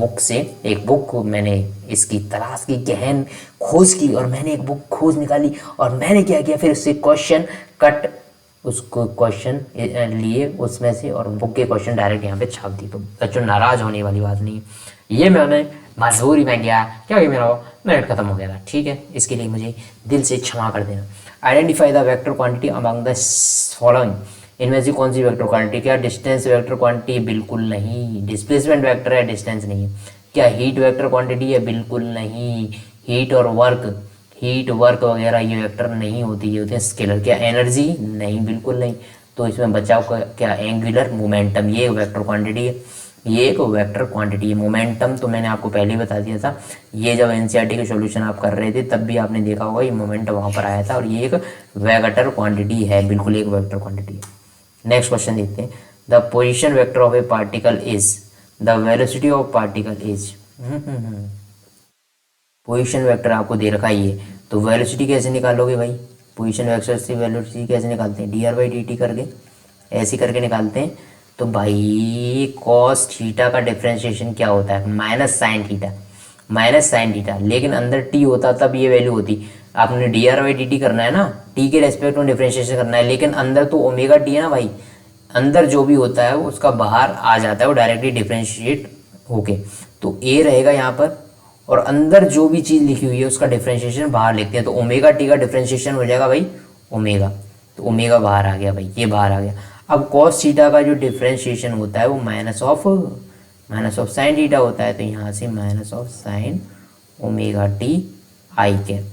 बुक मैंने इसकी तलाश की, गहन खोज की, और मैंने एक बुक खोज निकाली, और मैंने क्या किया फिर उससे क्वेश्चन कट, उसको क्वेश्चन लिए उसमें से और बुक के क्वेश्चन डायरेक्ट यहाँ पे छाप दी। तो बच्चों नाराज़ होने वाली बात नहीं है, ये मैंने मजबूरी में किया क्योंकि मेरा नेट खत्म हो गया था, ठीक है, इसके लिए मुझे दिल से क्षमा कर देना। Identify the vector quantity among the following, इनमें से कौन सी वेक्टर क्वांटिटी, क्या डिस्टेंस वेक्टर क्वांटिटी, बिल्कुल नहीं, डिस्प्लेसमेंट वेक्टर है, डिस्टेंस नहीं है। क्या हीट वेक्टर क्वांटिटी है, बिल्कुल नहीं, हीट और वर्क वगैरह ये वेक्टर नहीं होती, ये होते हैं स्केलर। क्या एनर्जी, नहीं, बिल्कुल नहीं। तो इसमें बचाव का क्या, एंगुलर मोमेंटम, ये वेक्टर क्वांटिटी है, ये एक वेक्टर क्वांटिटी है। मोमेंटम तो मैंने आपको पहले ही बता दिया था, ये जब एनसीईआरटी के सॉल्यूशन आप कर रहे थे तब भी आपने देखा होगा ये मोमेंटम वहाँ पर आया था, और ये एक वेक्टर क्वांटिटी है, बिल्कुल एक वेक्टर क्वांटिटी है। नेक्स्ट क्वेश्चन देखते हैं, the position vector of A particle is the velocity of particle is. Position vector आपको दे रखा ही है, तो वेलोसिटी कैसे निकालोगे भाई, पोजीशन वेक्टर से वेलोसिटी कैसे निकालते हैं, dr/dt करके, ऐसे करके निकालते हैं। तो भाई कॉस थीटा का डिफरेंशिएशन क्या होता है, माइनस साइन थीटा, लेकिन अंदर टी होता तब ये वैल्यू होती। आपने dr/dt करना है ना, टी के रेस्पेक्ट में डिफरेंशिएशन करना है, लेकिन अंदर तो ओमेगा टी है ना भाई, अंदर जो भी होता है उसका बाहर आ जाता है, वो डायरेक्टली डिफरेंशिएट होके, तो ए रहेगा यहाँ पर, और अंदर जो भी चीज़ लिखी हुई है उसका डिफरेंशिएशन बाहर लिखते हैं, तो ओमेगा टी का डिफरेंशिएशन हो जाएगा भाई ओमेगा, तो ओमेगा बाहर आ गया भाई, ये बाहर आ गया। अब कॉस थीटा का जो डिफरेंशिएशन होता है वो माइनस ऑफ साइन थीटा होता है, तो यहाँ से minus of sine omega T I cap.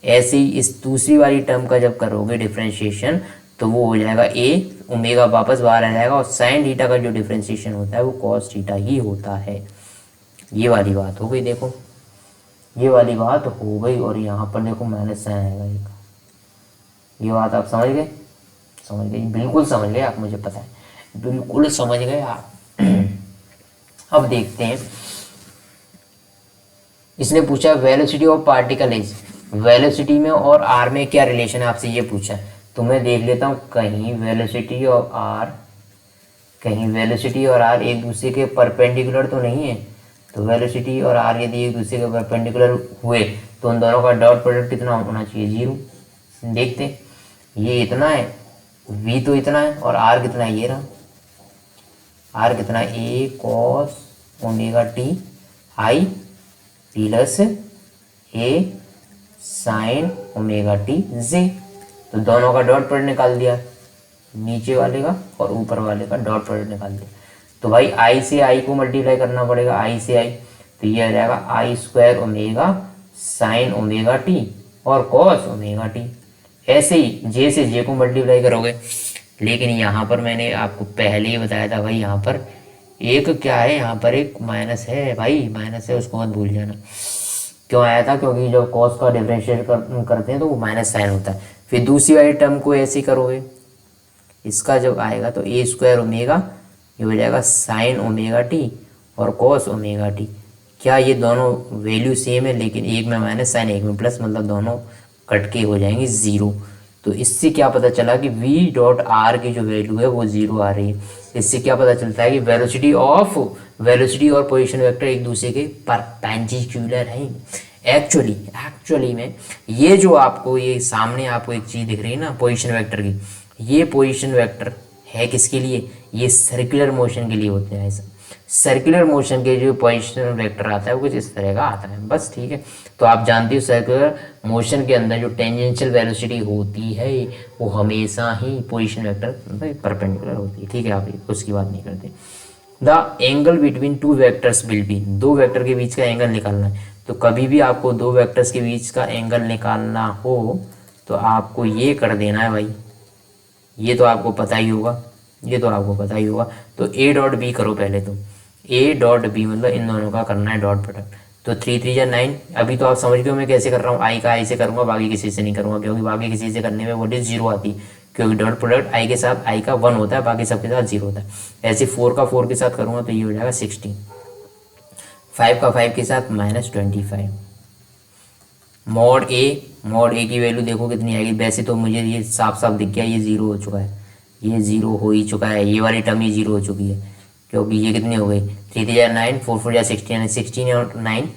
ऐसे ही इस दूसरी वाली टर्म का जब करोगे डिफरेंशिएशन तो वो हो जाएगा ए, ओमेगा वापस बाहर आ जाएगा, और साइन थीटा का जो डिफरेंशिएशन होता है वो कॉस थीटा ही होता है। ये वाली बात हो गई, देखो ये वाली बात हो गई, और यहाँ पर देखो माइनस साइन आएगा एक, ये बात आप समझ गए, बिल्कुल समझ गए आप, मुझे पता है बिल्कुल समझ गए आप। अब देखते हैं, इसने पूछा velocity of particle is, velocity में और आर में क्या रिलेशन है, आपसे ये पूछा है। तो मैं देख लेता हूँ, कहीं वेलोसिटी और आर एक दूसरे के परपेंडिकुलर तो नहीं है, तो वेलोसिटी और आर यदि एक दूसरे के परपेंडिकुलर हुए तो उन दोनों का डॉट प्रोडक्ट कितना होना चाहिए, 0। देखते हैं, ये इतना है, v तो इतना है, और r कितना है, ये रहा, r कितना है, a cos omega t i plus a sin omega t j, तो दोनों का डॉट प्रोडक्ट निकाल दिया, नीचे वाले का और ऊपर वाले का डॉट प्रोडक्ट निकाल दिया। तो भाई i से i को मल्टीप्लाई करना पड़ेगा, i से i, तो ये आ जाएगा I square omega sine omega T और कॉस ओमेगा टी। ऐसे ही j से j को मल्टीप्लाई करोगे, लेकिन यहाँ पर मैंने आपको पहले ही बताया था भाई, यहाँ पर एक क्या है, यहाँ पर एक माइनस है भाई, माइनस है, उसको मत भूल जाना। क्यों आया था, क्योंकि जब कॉस का डिफरेंशिएट करते हैं तो वो माइनस साइन होता है। फिर दूसरी वाली टर्म को ऐसे करोगे, इसका जब आएगा तो ए स्क्वायर ओमेगा, ये हो जाएगा साइन ओमेगा टी और कॉस ओमेगा टी। क्या ये दोनों वैल्यू सेम है, लेकिन एक में माइनस साइन एक में प्लस, मतलब दोनों कट के हो जाएंगे 0। तो इससे क्या पता चला कि v डॉट आर की जो वैल्यू है वो 0 आ रही है। इससे क्या पता चलता है कि वेलोसिटी और पोजीशन वेक्टर एक दूसरे के परपेंडिकुलर हैं। एक्चुअली में ये जो आपको ये सामने आपको एक चीज़ दिख रही है ना पोजीशन वेक्टर की, ये पोजीशन वेक्टर है किसके लिए, ये सर्कुलर मोशन के लिए होते हैं। ऐसा सर्कुलर मोशन के जो पोजीशन वेक्टर आता है वो कुछ इस तरह का आता है, बस, ठीक है। तो आप जानते हो सर्कुलर मोशन के अंदर जो टेंजेंशियल वेलोसिटी होती है वो हमेशा ही पोजीशन वेक्टर परपेंडिकुलर होती है, ठीक है। आप उसकी बात नहीं करते। The angle between two vectors will be, दो वेक्टर के बीच का एंगल निकालना है। तो कभी भी आपको दो वेक्टर्स के बीच का एंगल निकालना हो तो आपको ये कर देना है भाई, ये तो आपको पता ही होगा, तो ए डॉट बी करो पहले, तो ए डॉट बी मतलब इन दोनों का करना है डॉट प्रोडक्ट। तो 3 3 या 9, अभी तो आप समझ गए मैं कैसे कर रहा हूँ, आई का आई से करूँगा, बाकी किसी से नहीं करूँगा, क्योंकि बाकी किसी से करने में वोट इज 0 आती है, क्योंकि डॉट प्रोडक्ट आई के साथ आई का 1 होता है, बाकी सबके साथ 0 होता है। ऐसे 4 का 4 के साथ करूँगा तो ये हो जाएगा 16। 5 का 5 के साथ -25। मॉड ए की वैल्यू देखो कितनी आएगी। वैसे तो मुझे ये साफ साफ दिख गया, ये ज़ीरो हो चुका है, ये ज़ीरो हो ही चुका है, ये वाली टर्म ही ज़ीरो हो चुकी है, क्योंकि ये कितनी हो गई, 3 3 जा 9, 4 4 जा 16, 16 और 9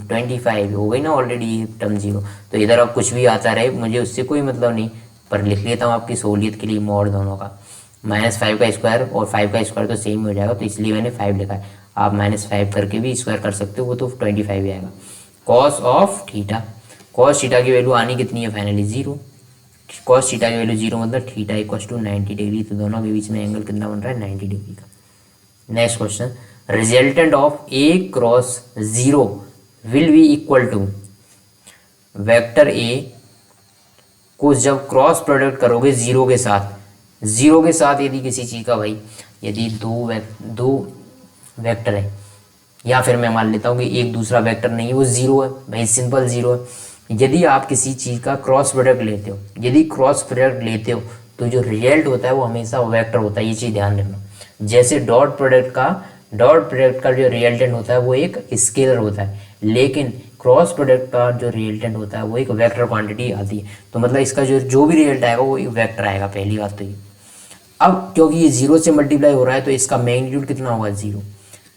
25 हो गई ना ऑलरेडी ये टर्म जीरो। तो इधर अब कुछ भी आता रहे मुझे उससे कोई मतलब नहीं, पर लिख लेता हूँ आपकी सहूलियत के लिए मॉड दोनों का। -5 का स्क्वायर और 5 का स्क्वायर तो सेम हो जाएगा, तो इसलिए मैंने 5 लिखा है। आप -5 करके भी स्क्वायर कर सकते हो, वो तो 25 ही आएगा। Cos of theta, cos theta की वैल्यू आनी कितनी है फाइनली, जीरो। कॉस थीटा की वैल्यू जीरो मतलब थीटा इक्वल टू 90 डिग्री, तो दोनों के बीच में एंगल कितना बन रहा है, 90 डिग्री का। Next question, resultant of A cross zero will be equal to, vector A को जब क्रॉस प्रोडक्ट करोगे जीरो के साथ, जीरो के साथ यदि किसी चीज़ का भाई, यदि दो वेक्टर है, या फिर मैं मान लेता हूँ कि एक दूसरा वेक्टर नहीं है, वो जीरो है भाई, सिंपल जीरो है। यदि आप किसी चीज़ का क्रॉस प्रोडक्ट लेते हो, यदि क्रॉस प्रोडक्ट लेते हो तो जो रिजल्ट होता है वो हमेशा वेक्टर होता है, ये चीज़ ध्यान रखना। जैसे डॉट प्रोडक्ट का जो रिजल्टेंट होता है वो एक स्केलर होता है, लेकिन क्रॉस प्रोडक्ट का जो रिजल्टेंट होता है वो एक वेक्टर क्वांटिटी आती है। तो मतलब इसका जो भी रिजल्ट आएगा वो एक वेक्टर आएगा, पहली बात तो ये। अब क्योंकि ये जीरो से मल्टीप्लाई हो रहा है तो इसका मैग्नीट्यूड कितना होगा, जीरो।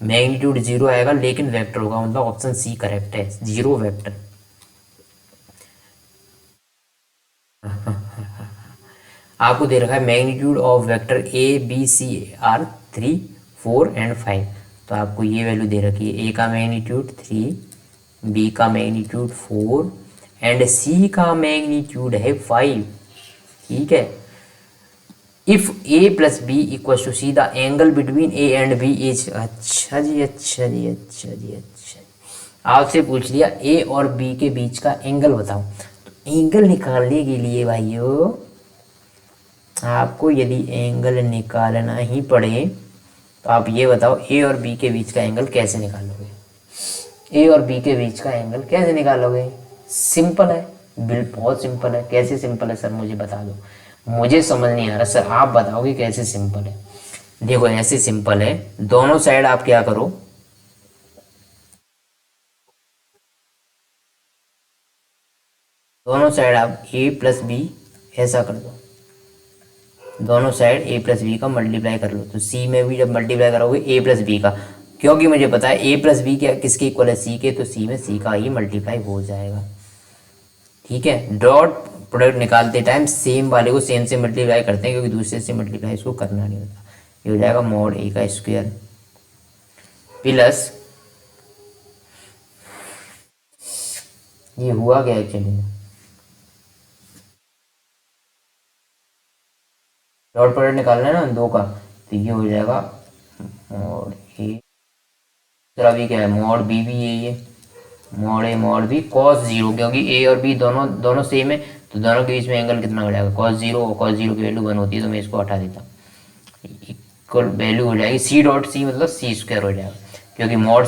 मैग्नीट्यूड जीरो आएगा लेकिन वेक्टर होगा, मतलब ऑप्शन सी करेक्ट है, जीरो वेक्टर। आपको दे रखा है magnitude of vector A B C are 3 4 and 5, तो आपको ये वैल्यू दे रखी है, ए का मैग्नीट्यूड 3, बी का मैग्नीट्यूड 4 एंड सी का मैग्नीट्यूड है 5। ठीक है। If A plus B equal to C the angle between A and B is, अच्छा जी अच्छा जी अच्छा जी अच्छा। आपसे पूछ लिया ए और बी के बीच का एंगल बताओ, तो एंगल निकालने के लिए भाइयों आपको यदि एंगल निकालना ही पड़े तो आप ये बताओ ए और बी के बीच का एंगल कैसे निकालोगे। ए और बी के बीच का एंगल कैसे निकालोगे, सिंपल है, बहुत सिंपल है। कैसे सिंपल है सर मुझे बता दो, मुझे समझ नहीं आ रहा सर, आप बताओगे कैसे सिंपल है। देखो ऐसे सिंपल है, दोनों साइड आप क्या करो, दोनों साइड आप ए प्लस बी ऐसा कर दो, दोनों साइड ए प्लस बी का मल्टीप्लाई कर लो। तो सी में भी जब मल्टीप्लाई करोगे ए प्लस बी का, क्योंकि मुझे पता है ए प्लस बी क्या किसके इक्वल है, सी के, तो सी में सी का ही मल्टीप्लाई हो जाएगा। ठीक है। डॉट प्रोडक्ट निकालते टाइम सेम वाले को सेम से मल्टीप्लाई करते हैं, क्योंकि दूसरे से मल्टीप्लाई इसको करना नहीं होता। ये हो जाएगा मॉड ए का स्क्वायर प्लस, ये हुआ क्या एक्चुअली, डॉट प्रोडक्ट निकालना है ना दो का, तो ये हो जाएगा मॉड ए, दूसरा भी क्या है, मॉड बी भी यही है, mod A mod B cos zero, क्योंकि ए और बी दोनों सेम है, तो दोनों के बीच में एंगल कितना हो जाएगा, कॉस जीरो, और कॉस जीरो की वैल्यू 1 होती है, तो मैं इसको हटा देता हूँ। इक्वल वैल्यू हो जाएगी सी डॉट सी, मतलब सी स्क्वायर हो जाएगा, क्योंकि mod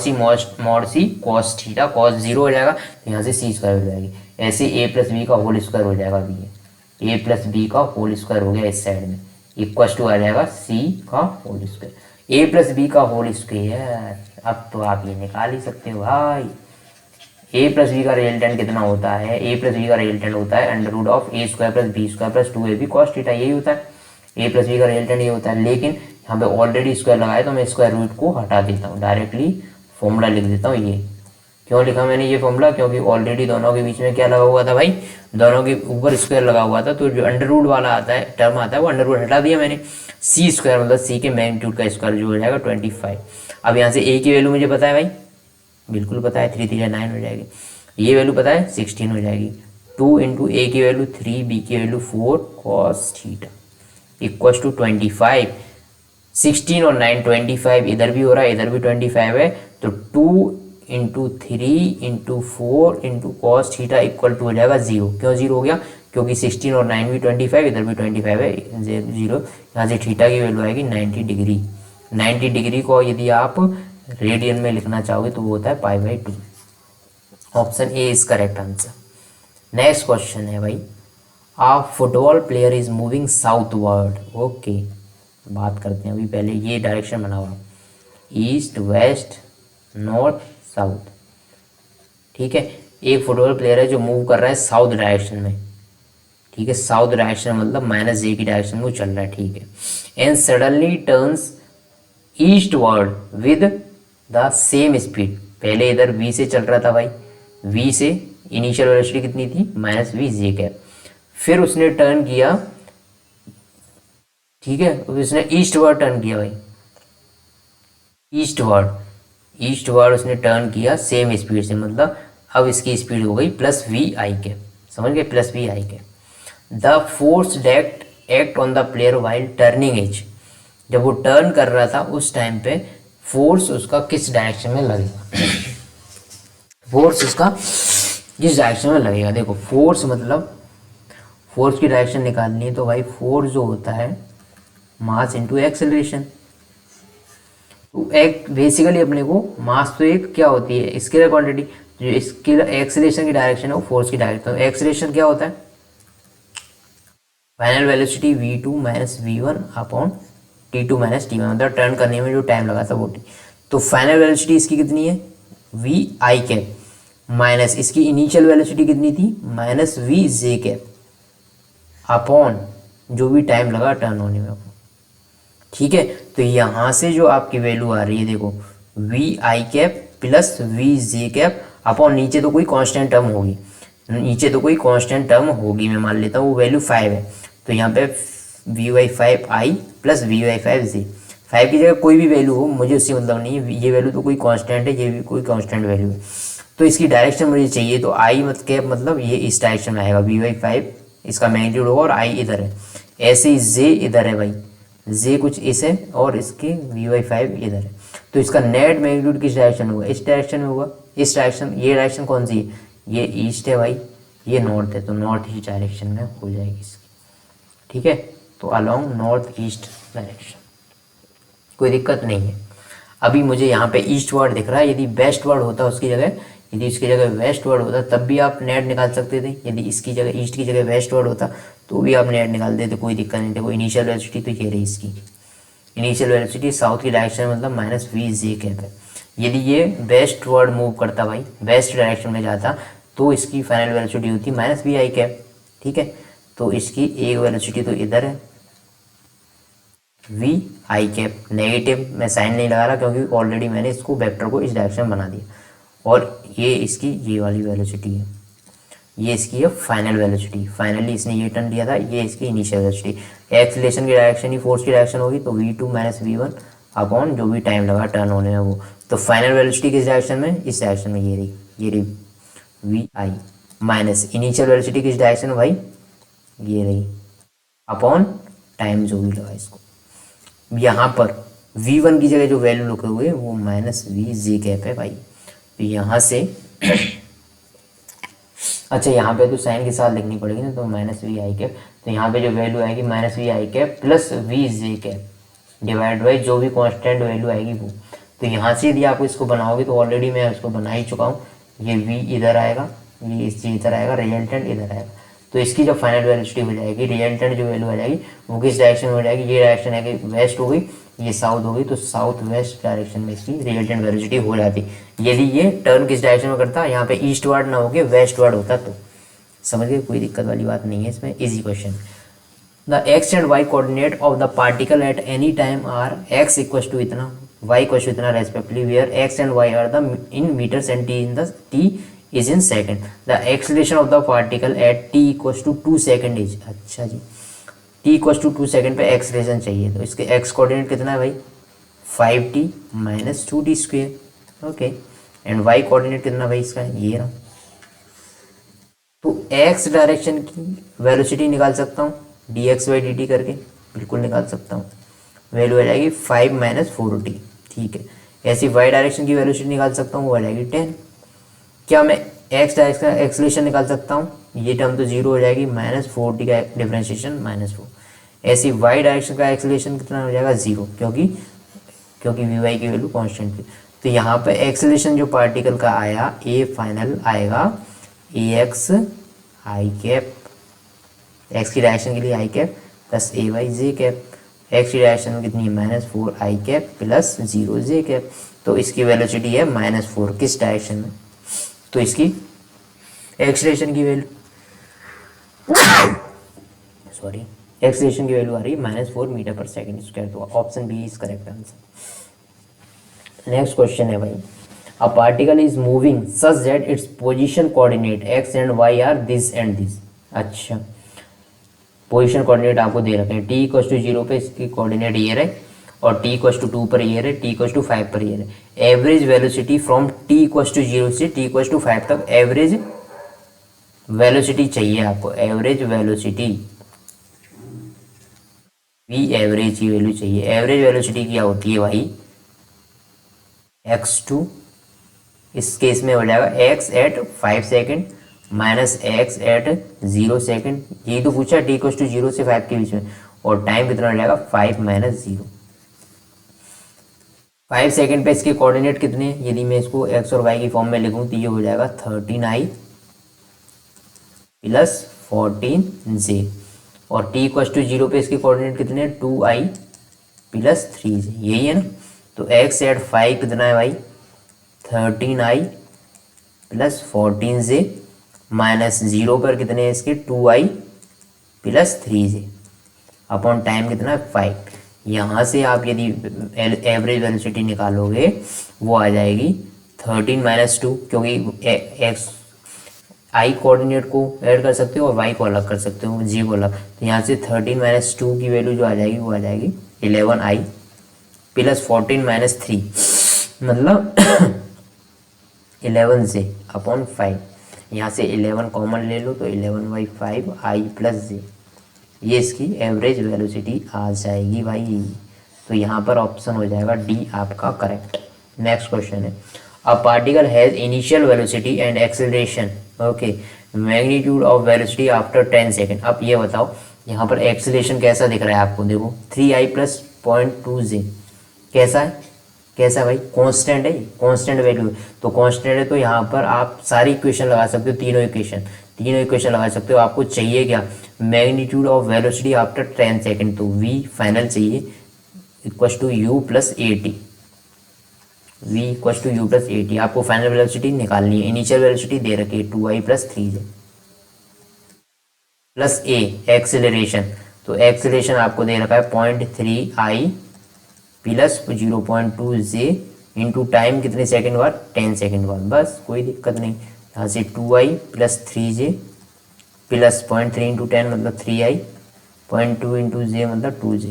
C cos theta cos zero हो जाएगा, तो यहाँ से सी स्क्वायर हो जाएगी। ऐसे ए प्लस बी का होल स्क्वायर हो जाएगा, बी ए प्लस बी का होल स्क्वायर हो गया इस साइड में, इक्वल टू आ जाएगा सी का whole square, A plus B का होल स्क्वायर। अब तो आप ये निकाल ही सकते हो भाई, ए प्लस बी का रिजल्टेंट कितना होता है, ए प्लस बी का रिजल्टेंट होता है under root of A square plus B square plus 2ab cos theta, यही होता है। ए प्लस बी का रिजल्टेंट ये होता है, लेकिन यहाँ पे ऑलरेडी स्क्वायर लगाया तो मैं स्क्वायर रूट को हटा देता हूँ, डायरेक्टली फॉर्मूला लिख देता हूँ। ये क्यों लिखा मैंने ये फॉर्मूला, क्योंकि ऑलरेडी दोनों के बीच में क्या लगा हुआ था भाई, दोनों के ऊपर स्क्वायर लगा हुआ था, तो जो अंडर रूट वाला आता है टर्म आता है वो अंडर रूट हटा दिया मैंने। सी स्क्वायर मतलब सी के मैग्नीट्यूड का स्क्वायर जो हो जाएगा 25। अब यहाँ से ए की वैल्यू मुझे पता है भाई, बिल्कुल पता है, 3 3 9 हो जाएगी, ये वैल्यू पता है 16 हो जाएगी, 2 इंटू ए की वैल्यू 3, बी की वैल्यू 4 कॉस थीटा इक्वल टू 25। 16 और 9 25, इधर भी हो रहा है इधर भी 25 है, तो 2 into 3 into 4 into cos theta equal to हो जाएगा 0। क्यों 0 हो गया, क्योंकि 16 और 9 भी 25, इधर भी 25 है, 0। यहाँ से थीटा की वैल्यू आएगी 90 डिग्री। 90 डिग्री को यदि आप रेडियन में लिखना चाहोगे तो वो होता है π/2। Option A is correct answer. Next question है भाई, a football player is moving southward. Okay, बात करते हैं अभी, पहले ये डायरेक्शन बना हुआ, ईस्ट, वेस्ट, नॉर्थ, साउथ। ठीक है, एक फुटबॉल प्लेयर है जो मूव कर रहा है साउथ डायरेक्शन में। ठीक है, साउथ डायरेक्शन मतलब माइनस जे की डायरेक्शन में वो चल रहा है। ठीक है, and suddenly turns east word with the same speed. पहले इधर वी से चल रहा था भाई, वी से इनिशियल वेलोसिटी कितनी थी, माइनस वी जे कैप। फिर उसने टर्न किया, ठीक है, उसने ईस्ट वर्ड टर्न किया भाई, ईस्ट वर्ड उसने टर्न किया सेम स्पीड से, मतलब अब इसकी स्पीड हो गई प्लस वी आई कैप। समझ गए, plus v i cap. The force that act on the player while turning is. जब वो टर्न कर रहा था उस टाइम पे फोर्स उसका किस डायरेक्शन में लगेगा, फोर्स उसका किस डायरेक्शन में लगेगा। देखो फोर्स मतलब फोर्स की डायरेक्शन निकालनी है तो भाई फोर्स जो होता है मास इंटू एक्सेलरेशन। तो एक बेसिकली अपने को मास तो एक क्या होती है, स्केलर क्वांटिटी, जो स्केलर एक्सेलरेशन की डायरेक्शन है वो फोर्स की डायरेक्शन। तो एक्सेलरेशन क्या होता है, final velocity v2 minus v1 upon t2 minus t1, मतलब टर्न करने में जो टाइम लगा था वो t। तो फाइनल वेलोसिटी इसकी कितनी है, v आई कैप, माइनस इसकी इनिशियल वेलोसिटी कितनी थी, माइनस v जे कैप, अपॉन जो भी टाइम लगा टर्न होने में। ठीक है, तो यहाँ से जो आपकी वैल्यू आ रही है देखो, v i cap plus v j cap upon नीचे तो कोई कांस्टेंट टर्म होगी, नीचे तो कोई कांस्टेंट टर्म होगी, मैं मान लेता हूँ वो वैल्यू 5 है। तो यहाँ पे v y 5 i plus v y 5 j, 5 की जगह कोई भी वैल्यू हो मुझे उससे मतलब नहीं है, ये वैल्यू तो कोई कांस्टेंट है, ये भी कोई कांस्टेंट वैल्यू है। तो इसकी डायरेक्शन मुझे चाहिए, तो आई मत कैप मतलब ये इस डायरेक्शन में आएगा, वी वाई 5 इसका मैग्नीट्यूड होगा और आई इधर है। ऐसे ही जे इधर है भाई, जे कुछ इस है और इसके वी वाई 5 इधर है। तो इसका नेट मैग्नीट्यूड किस डायरेक्शन में होगा, इस डायरेक्शन में होगा, इस डायरेक्शन, ये डायरेक्शन कौन सी है, ये ईस्ट है भाई, ये नॉर्थ है, तो नॉर्थ ईस्ट डायरेक्शन में हो जाएगी इसकी। ठीक है, तो अलोंग नॉर्थ ईस्ट डायरेक्शन, कोई दिक्कत नहीं है। अभी मुझे यहाँ पे ईस्ट वर्ड दिख रहा है, यदि वेस्ट वर्ड होता उसकी जगह, यदि इसकी जगह वेस्ट वर्ड होता तब भी आप नेट निकाल सकते थे, यदि इसकी जगह ईस्ट की जगह वेस्ट वर्ड होता तो भी आप नेट निकाल देते, कोई दिक्कत नहीं। देखो इनिशियल वेलोसिटी तो ये रही इसकी, इनिशियल वेलोसिटी साउथ की डायरेक्शन मतलब माइनस वी जे कैप है। यदि ये वेस्ट वर्ड मूव करता भाई, वेस्ट डायरेक्शन में जाता तो इसकी फाइनल वेलोसिटी होती माइनस वी आई कैप। ठीक है, तो इसकी एक वेलोसिटी तो इधर है वी आई कैप, नेगेटिव मैं साइन नहीं लगा रहा क्योंकि ऑलरेडी मैंने इसको वेक्टर को इस डायरेक्शन बना दिया, और ये इसकी ये वाली वेलोसिटी है, ये इसकी है फाइनल वेलोसिटी, फाइनली इसने ये टर्न दिया था, ये इसकी इनिशियल वेलोसिटी। एक्सीलरेशन की डायरेक्शन ही फोर्स की डायरेक्शन होगी, तो v2 माइनस v1 अपॉन जो भी टाइम लगा टर्न होने में वो। तो फाइनल वेलोसिटी किस डायरेक्शन में, इस डायरेक्शन में, ये रही v i, minus initial velocity किस डायरेक्शन में भाई, ये रही, अपॉन टाइम जो भी लगा इसको। यहाँ पर v1 की जगह जो वैल्यू लिखे हुए वो माइनस वी जे कैप है भाई। तो यहाँ से अच्छा यहाँ पे तो साइन के साथ लिखनी पड़ेगी ना, तो माइनस वी आई कैप, तो यहाँ पे जो वैल्यू आएगी minus v i cap plus v j cap divide by जो भी कांस्टेंट वैल्यू आएगी वो। तो यहाँ से यदि आप इसको बनाओगे तो ऑलरेडी मैं इसको बना ही चुका हूँ, ये वी इधर आएगा, ये इस चीज इधर आएगा, रिजल्टेंट इधर आएगा। तो इसकी जो फाइनल वेलोसिटी हो जाएगी, रिजल्टेंट जो वैल्यू आ जाएगी वो किस डायरेक्शन में हो जाएगी, ये डायरेक्शन है कि वेस्ट हो गई, ये साउथ हो गई, तो साउथ वेस्ट डायरेक्शन में इसकी रिजल्टेंट वेलोसिटी हो जाती। यदि ये टर्न किस डायरेक्शन में करता, यहाँ पे ईस्ट वर्ड ना होके वेस्ट वर्ड होता तो। समझ गए, कोई दिक्कत वाली बात नहीं है इसमें, easy question. The x and y coordinate of the particle at any time are x equal to इतना, वाई इक्वल टू इतना respectively, where x and y are the in meters and t in the t is in second. The acceleration of the particle at t equal to 2 second is, अच्छा जी, टी इक्वल टू 2 सेकेंड पे एक्सलेशन चाहिए, तो इसके एक्स कोऑर्डिनेट कितना है भाई, 5t minus 2t square, okay. And y coordinate कितना भाई इसका, ये रहा। तो एक्स डायरेक्शन की वेलोसिटी निकाल सकता हूँ D x by D T करके, बिल्कुल निकाल सकता हूँ, वैल्यू आ जाएगी 5 माइनस 4t, ठीक है। ऐसी वाई डायरेक्शन की वेलोसिटी निकाल सकता हूँ, वो आ जाएगी 10। क्या मैं एक्स डायरेक्शन का एक्सलेशन निकाल सकता हूँ, ये टर्म तो जीरो हो जाएगी, माइनस 4t का डिफरेंशिएशन -4। ऐसी वाई डायरेक्शन का एक्सलेशन कितना हो जाएगा, जीरो, क्योंकि वी वाई की वैल्यू कॉन्स्टेंट थी। तो यहाँ पे एक्सलेशन जो पार्टिकल का आया, ए फाइनल आएगा ए एक्स आई कैप, एक्स की डायरेक्शन के लिए आई कैप प्लस ए वाई जे कैप, एक्स की डायरेक्शन में कितनी है -4i cap plus 0j cap. तो इसकी वेलोसिटी है -4 किस डायरेक्शन में, तो इसकी एक्सीलरेशन की वैल्यू सॉरी एक्सीलरेशन की वैल्यू आ रही है -4 मीटर पर सेकेंड स्क्वायर। तो option B is correct answer. Next question है भाई, a particle is moving such that its position coordinate x and y are this and this. अच्छा, पोजीशन कोऑर्डिनेट आपको दे रखे हैं, t इक्वल टू 0 पे इसकी कोऑर्डिनेट ये रहे और t इक्वल टू 2 पर ये रहे, t इक्वल टू 5 पर ये रहे। Average velocity from t equal to 0 से t इक्वल टू 5 तक एवरेज वेलोसिटी चाहिए आपको, एवरेज वेलोसिटी v एवरेज की वैल्यू चाहिए। एवरेज वेलोसिटी क्या होती है भाई, x2 इस केस में हो जाएगा x at 5 second minus x at 0 second. यही तो पूछा t इक्वल टू 0 से 5 के बीच में, और टाइम कितना हो जाएगा 5 माइनस 0। 5 सेकेंड पे इसके कोऑर्डिनेट कितने हैं, यदि मैं इसको x और y की फॉर्म में लिखूं तो ये हो जाएगा 13i प्लस 14j, और t इक्वल टू 0 पे इसके कोऑर्डिनेट कितने हैं 2i प्लस 3j, यही है ना। तो x एट 5 कितना है भाई 13i प्लस 14j माइनस 0 पर कितने हैं इसके 2i plus 3j upon time कितना है 5। यहाँ से आप यदि एवरेज वेलोसिटी निकालोगे वो आ जाएगी 13 माइनस 2, क्योंकि एक्स आई कोऑर्डिनेट को ऐड कर सकते हो और वाई को अलग कर सकते हो, जी को अलग। तो यहाँ से 13 माइनस 2 की वैल्यू जो आ जाएगी वो आ जाएगी 11i प्लस 14 माइनस 3 मतलब 11j अपॉन 5। यहाँ से 11 कॉमन ले लो तो 11/5 i प्लस j, ये इसकी एवरेज वेलोसिटी आ जाएगी भाई। तो यहाँ पर ऑप्शन हो जाएगा डी आपका करेक्ट। नेक्स्ट क्वेश्चन है, a particle has initial velocity and acceleration okay magnitude of velocity after 10 second. अब ये बताओ यहाँ पर एक्सेलरेशन कैसा दिख रहा है आपको, देखो 3i प्लस 0.2j कैसा है, कैसा भाई कांस्टेंट है, कांस्टेंट वैल्यू है। तो कांस्टेंट है तो यहाँ पर आप सारी इक्वेशन लगा सकते हो, तीनों इक्वेशन लगा सकते हो। आपको चाहिए क्या, magnitude of velocity after 10 second, तो v फाइनल चाहिए equal to u plus a t, v equal to u plus a t. आपको फाइनल वेलोसिटी निकालनी है, इनिशियल वेलोसिटी दे रखी है 2i plus 3j plus a acceleration, तो एक्सेलरेशन आपको दे रखा है 0.3i plus 0.2j into time कितने सेकंड बाद 10 सेकंड बाद, बस कोई दिक्कत नहीं। यहाँ से 2i plus 3j plus 0.3 into 10 मतलब 3i, 0.2 इंटू j मतलब 2j।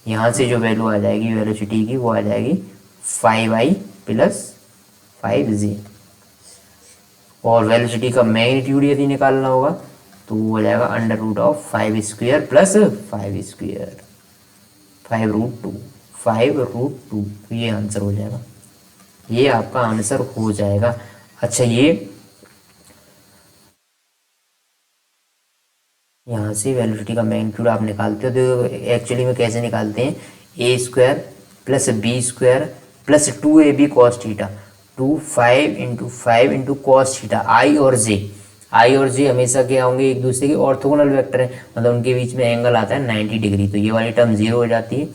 यहाँ से जो वैल्यू आ जाएगी वेलोसिटी की वो आ जाएगी 5i प्लस 5j। और वेलोसिटी का मैग्नीट्यूड यदि निकालना होगा तो वो हो जाएगा √5 स्क्वायर प्लस 5 स्क्वायर 5√2 ये आंसर हो जाएगा, ये आपका आंसर हो जाएगा। अच्छा, ये यहाँ से वेलोसिटी का मैग्नीट्यूड आप निकालते हो तो एक्चुअली में कैसे निकालते हैं, a square plus b square plus 2ab cos theta 5 into cos theta. I और जे हमेशा क्या होंगे, एक दूसरे के ऑर्थोगोनल वेक्टर है, मतलब उनके बीच में एंगल आता है 90 डिग्री। तो ये वाली टर्म 0 हो जाती है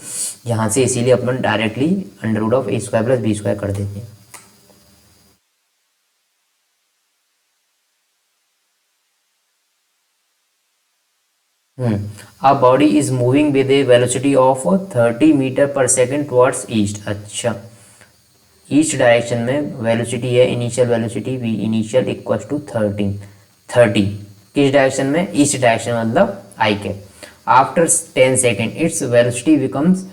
यहाँ से, इसीलिए अपन directly √a square plus b square कर देते हैं। A body is moving with a velocity of 30 meter per second towards east. अच्छा, ईस्ट डायरेक्शन में वेलोसिटी है, initial velocity v initial equal to 30 किस डायरेक्शन में, ईस्ट डायरेक्शन मतलब i cap. After 10 second its velocity becomes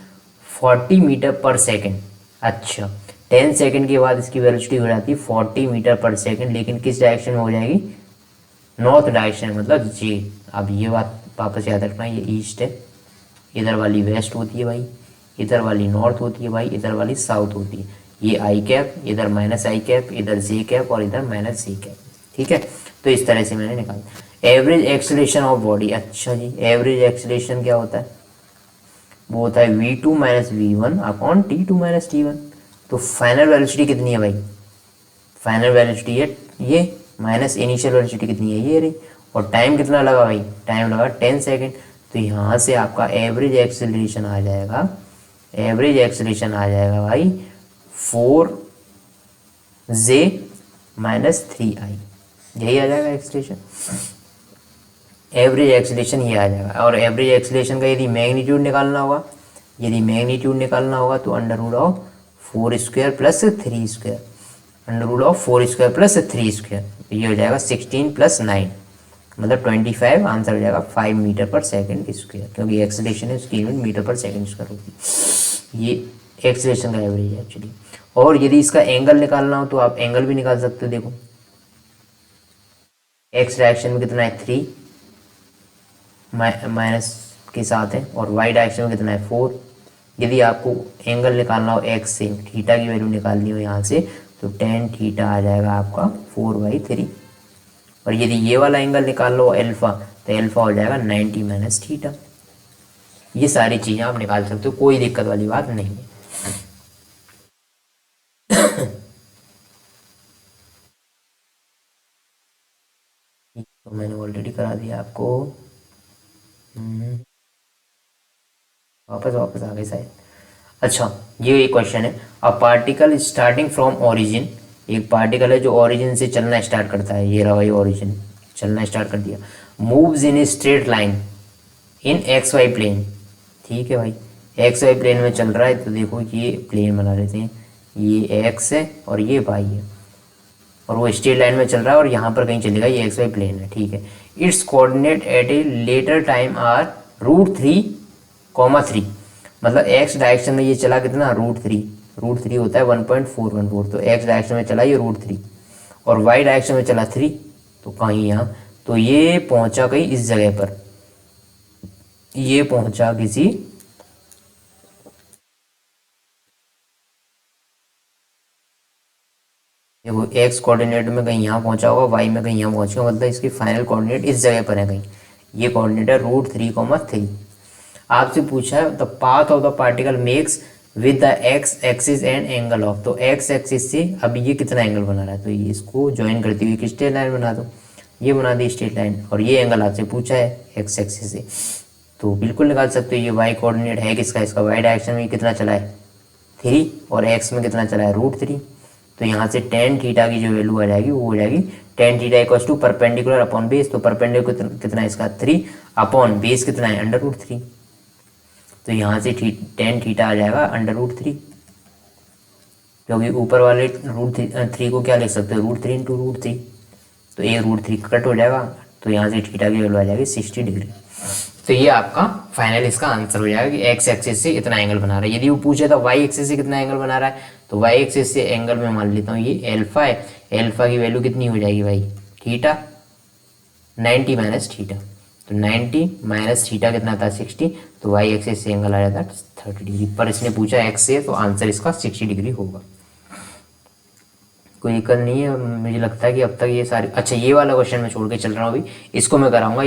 40 meter per second. अच्छा, 10 सेकेंड के बाद इसकी वेलोसिटी हो जाती है 40 मीटर पर सेकेंड, लेकिन किस डायरेक्शन में हो जाएगी, नॉर्थ डायरेक्शन मतलब j। अब ये बात वापस याद रखना, ये ईस्ट है, इधर वाली वेस्ट होती है भाई, इधर वाली नॉर्थ होती है भाई, इधर वाली साउथ होती है। ये आई कैप, इधर माइनस आई कैप, इधर जे कैप और इधर माइनस जे कैप। ठीक है, तो इस तरह से मैंने निकाला। एवरेज एक्सेलरेशन ऑफ बॉडी, अच्छा जी, एवरेज एक्सेलरेशन क्या होता है, वो होता है v2 minus v1 upon t2 minus t1। तो फाइनल वेलोसिटी कितनी है भाई, फाइनल वेलोसिटी है ये माइनस इनिशियल वेलोसिटी कितनी है ये रही, और टाइम कितना लगा भाई, टाइम लगा 10 सेकेंड। तो यहाँ से आपका एवरेज एक्सेलरेशन आ जाएगा, एवरेज एक्सेलरेशन आ जाएगा भाई 4J-3I, यही आ जाएगा एक्सेलरेशन, एवरेज एक्सेलरेशन ये आ जाएगा। और एवरेज एक्सेलरेशन का यदि मैग्नीट्यूड निकालना होगा, यदि मैग्नीट्यूड निकालना होगा तो under root of 4² + 3², under root of 4² + 3², ये हो जाएगा 16 + 9 मतलब 25, आंसर हो जाएगा 5 मीटर/सेकंड स्क्वायर, क्योंकि एक्सेलरेशन है उसकी यूनिट मीटर/सेकंड स्क्वायर होती है। ये एक्सेलरेशन का एवरेज है एक्चुअली। और यदि इसका एंगल निकालना हो तो आप एंगल भी निकाल सकते हो। देखो एक्स डायरेक्शन में कितना है 3 माइनस के साथ है, और वाई डायरेक्शन में कितना है 4। यदि आपको एंगल निकालना हो एक्स से, थीटा की वैल्यू निकालनी हो यहाँ से, तो tan थीटा आ जाएगा आपका 4/3। और यदि ये वाला एंगल निकाल लो अल्फा, तो अल्फा हो जाएगा 90 - थीटा। ये सारी चीज़ें आप निकाल सकते हो, कोई दिक्कत वाली बात नहीं है। तो मैंने ऑलरेडी करा दिया आपको, वापस वापस आ गए शायद। अच्छा, ये एक क्वेश्चन है, a particle starting from origin, एक पार्टिकल है जो ओरिजिन से चलना स्टार्ट करता है, ये रहा भाई ओरिजिन, चलना स्टार्ट कर दिया, moves in a straight line in XY plane. ठीक है भाई, XY प्लेन में चल रहा है, तो देखो ये प्लेन बना लेते हैं, ये x है और ये y है, और वो स्ट्रेट लाइन में चल रहा है और यहाँ पर कहीं चलेगा, ये XY प्लेन है। ठीक है, its coordinate at a later time are √3, 3, मतलब x डायरेक्शन में ये चला कितना √3 होता है 1.414, तो x डायरेक्शन में चला ये √3, और y डायरेक्शन में चला 3, तो कहीं यहाँ, तो ये पहुंचा कहीं इस जगह पर, ये पहुंचा किसी, देखो x कोऑर्डिनेट में कहीं यहाँ पहुंचा होगा, y में कहीं यहाँ पहुंचेगा, मतलब इसकी फाइनल कोऑर्डिनेट इस जगह पर है कहीं, ये कोऑर्डिनेट है √3, 3। आपसे पूछा है the path of the particle makes with the x axis and angle of, तो x एक्सिस से अब ये कितना एंगल बना रहा है, तो ये इसको ज्वाइन करती हुई एक स्ट्रेट लाइन बना दो, ये बना दी स्ट्रेट लाइन, और ये एंगल आपसे पूछा है x एक्सिस से, तो बिल्कुल निकाल सकते हो। ये y कोऑर्डिनेट है किसका, इसका y डायरेक्शन में कितना चला है 3, और x में कितना चला है √3, तो यहाँ से tan थीटा की जो वैल्यू आ जाएगी वो हो जाएगी tan theta = perpendicular upon base, तो परपेंडिकुलर कितना है इसका 3 अपॉन बेस कितना है √3, तो यहाँ से tan थीटा आ जाएगा √3, क्योंकि ऊपर वाले √3 को क्या लिख सकते हो √3 × √3, तो एक √3 कट हो जाएगा, तो यहाँ से थीटा की वैल्यू आ जाएगी 60 डिग्री। तो ये आपका फाइनल इसका आंसर हो जाएगा कि x एक्सिस से इतना एंगल बना रहा है। यदि वो पूछे तो y एक्सिस से कितना एंगल बना रहा है, तो y एक्सिस से एंगल में मान लेता हूँ ये अल्फा है, अल्फा की वैल्यू कितनी हो जाएगी भाई थीटा, 90 - थीटा, तो 90 - थीटा कितना था 60, तो y एक्सिस से एंगल आ जाता 30 डिग्री, पर इसने पूछा x से, तो आंसर इसका 60 डिग्री होगा। कोई दिक्कत नहीं है, मुझे लगता है कि अब तक ये सारी, अच्छा ये वाला क्वेश्चन मैं छोड़ के चल रहा हूँ अभी, इसको मैं कराऊंगा।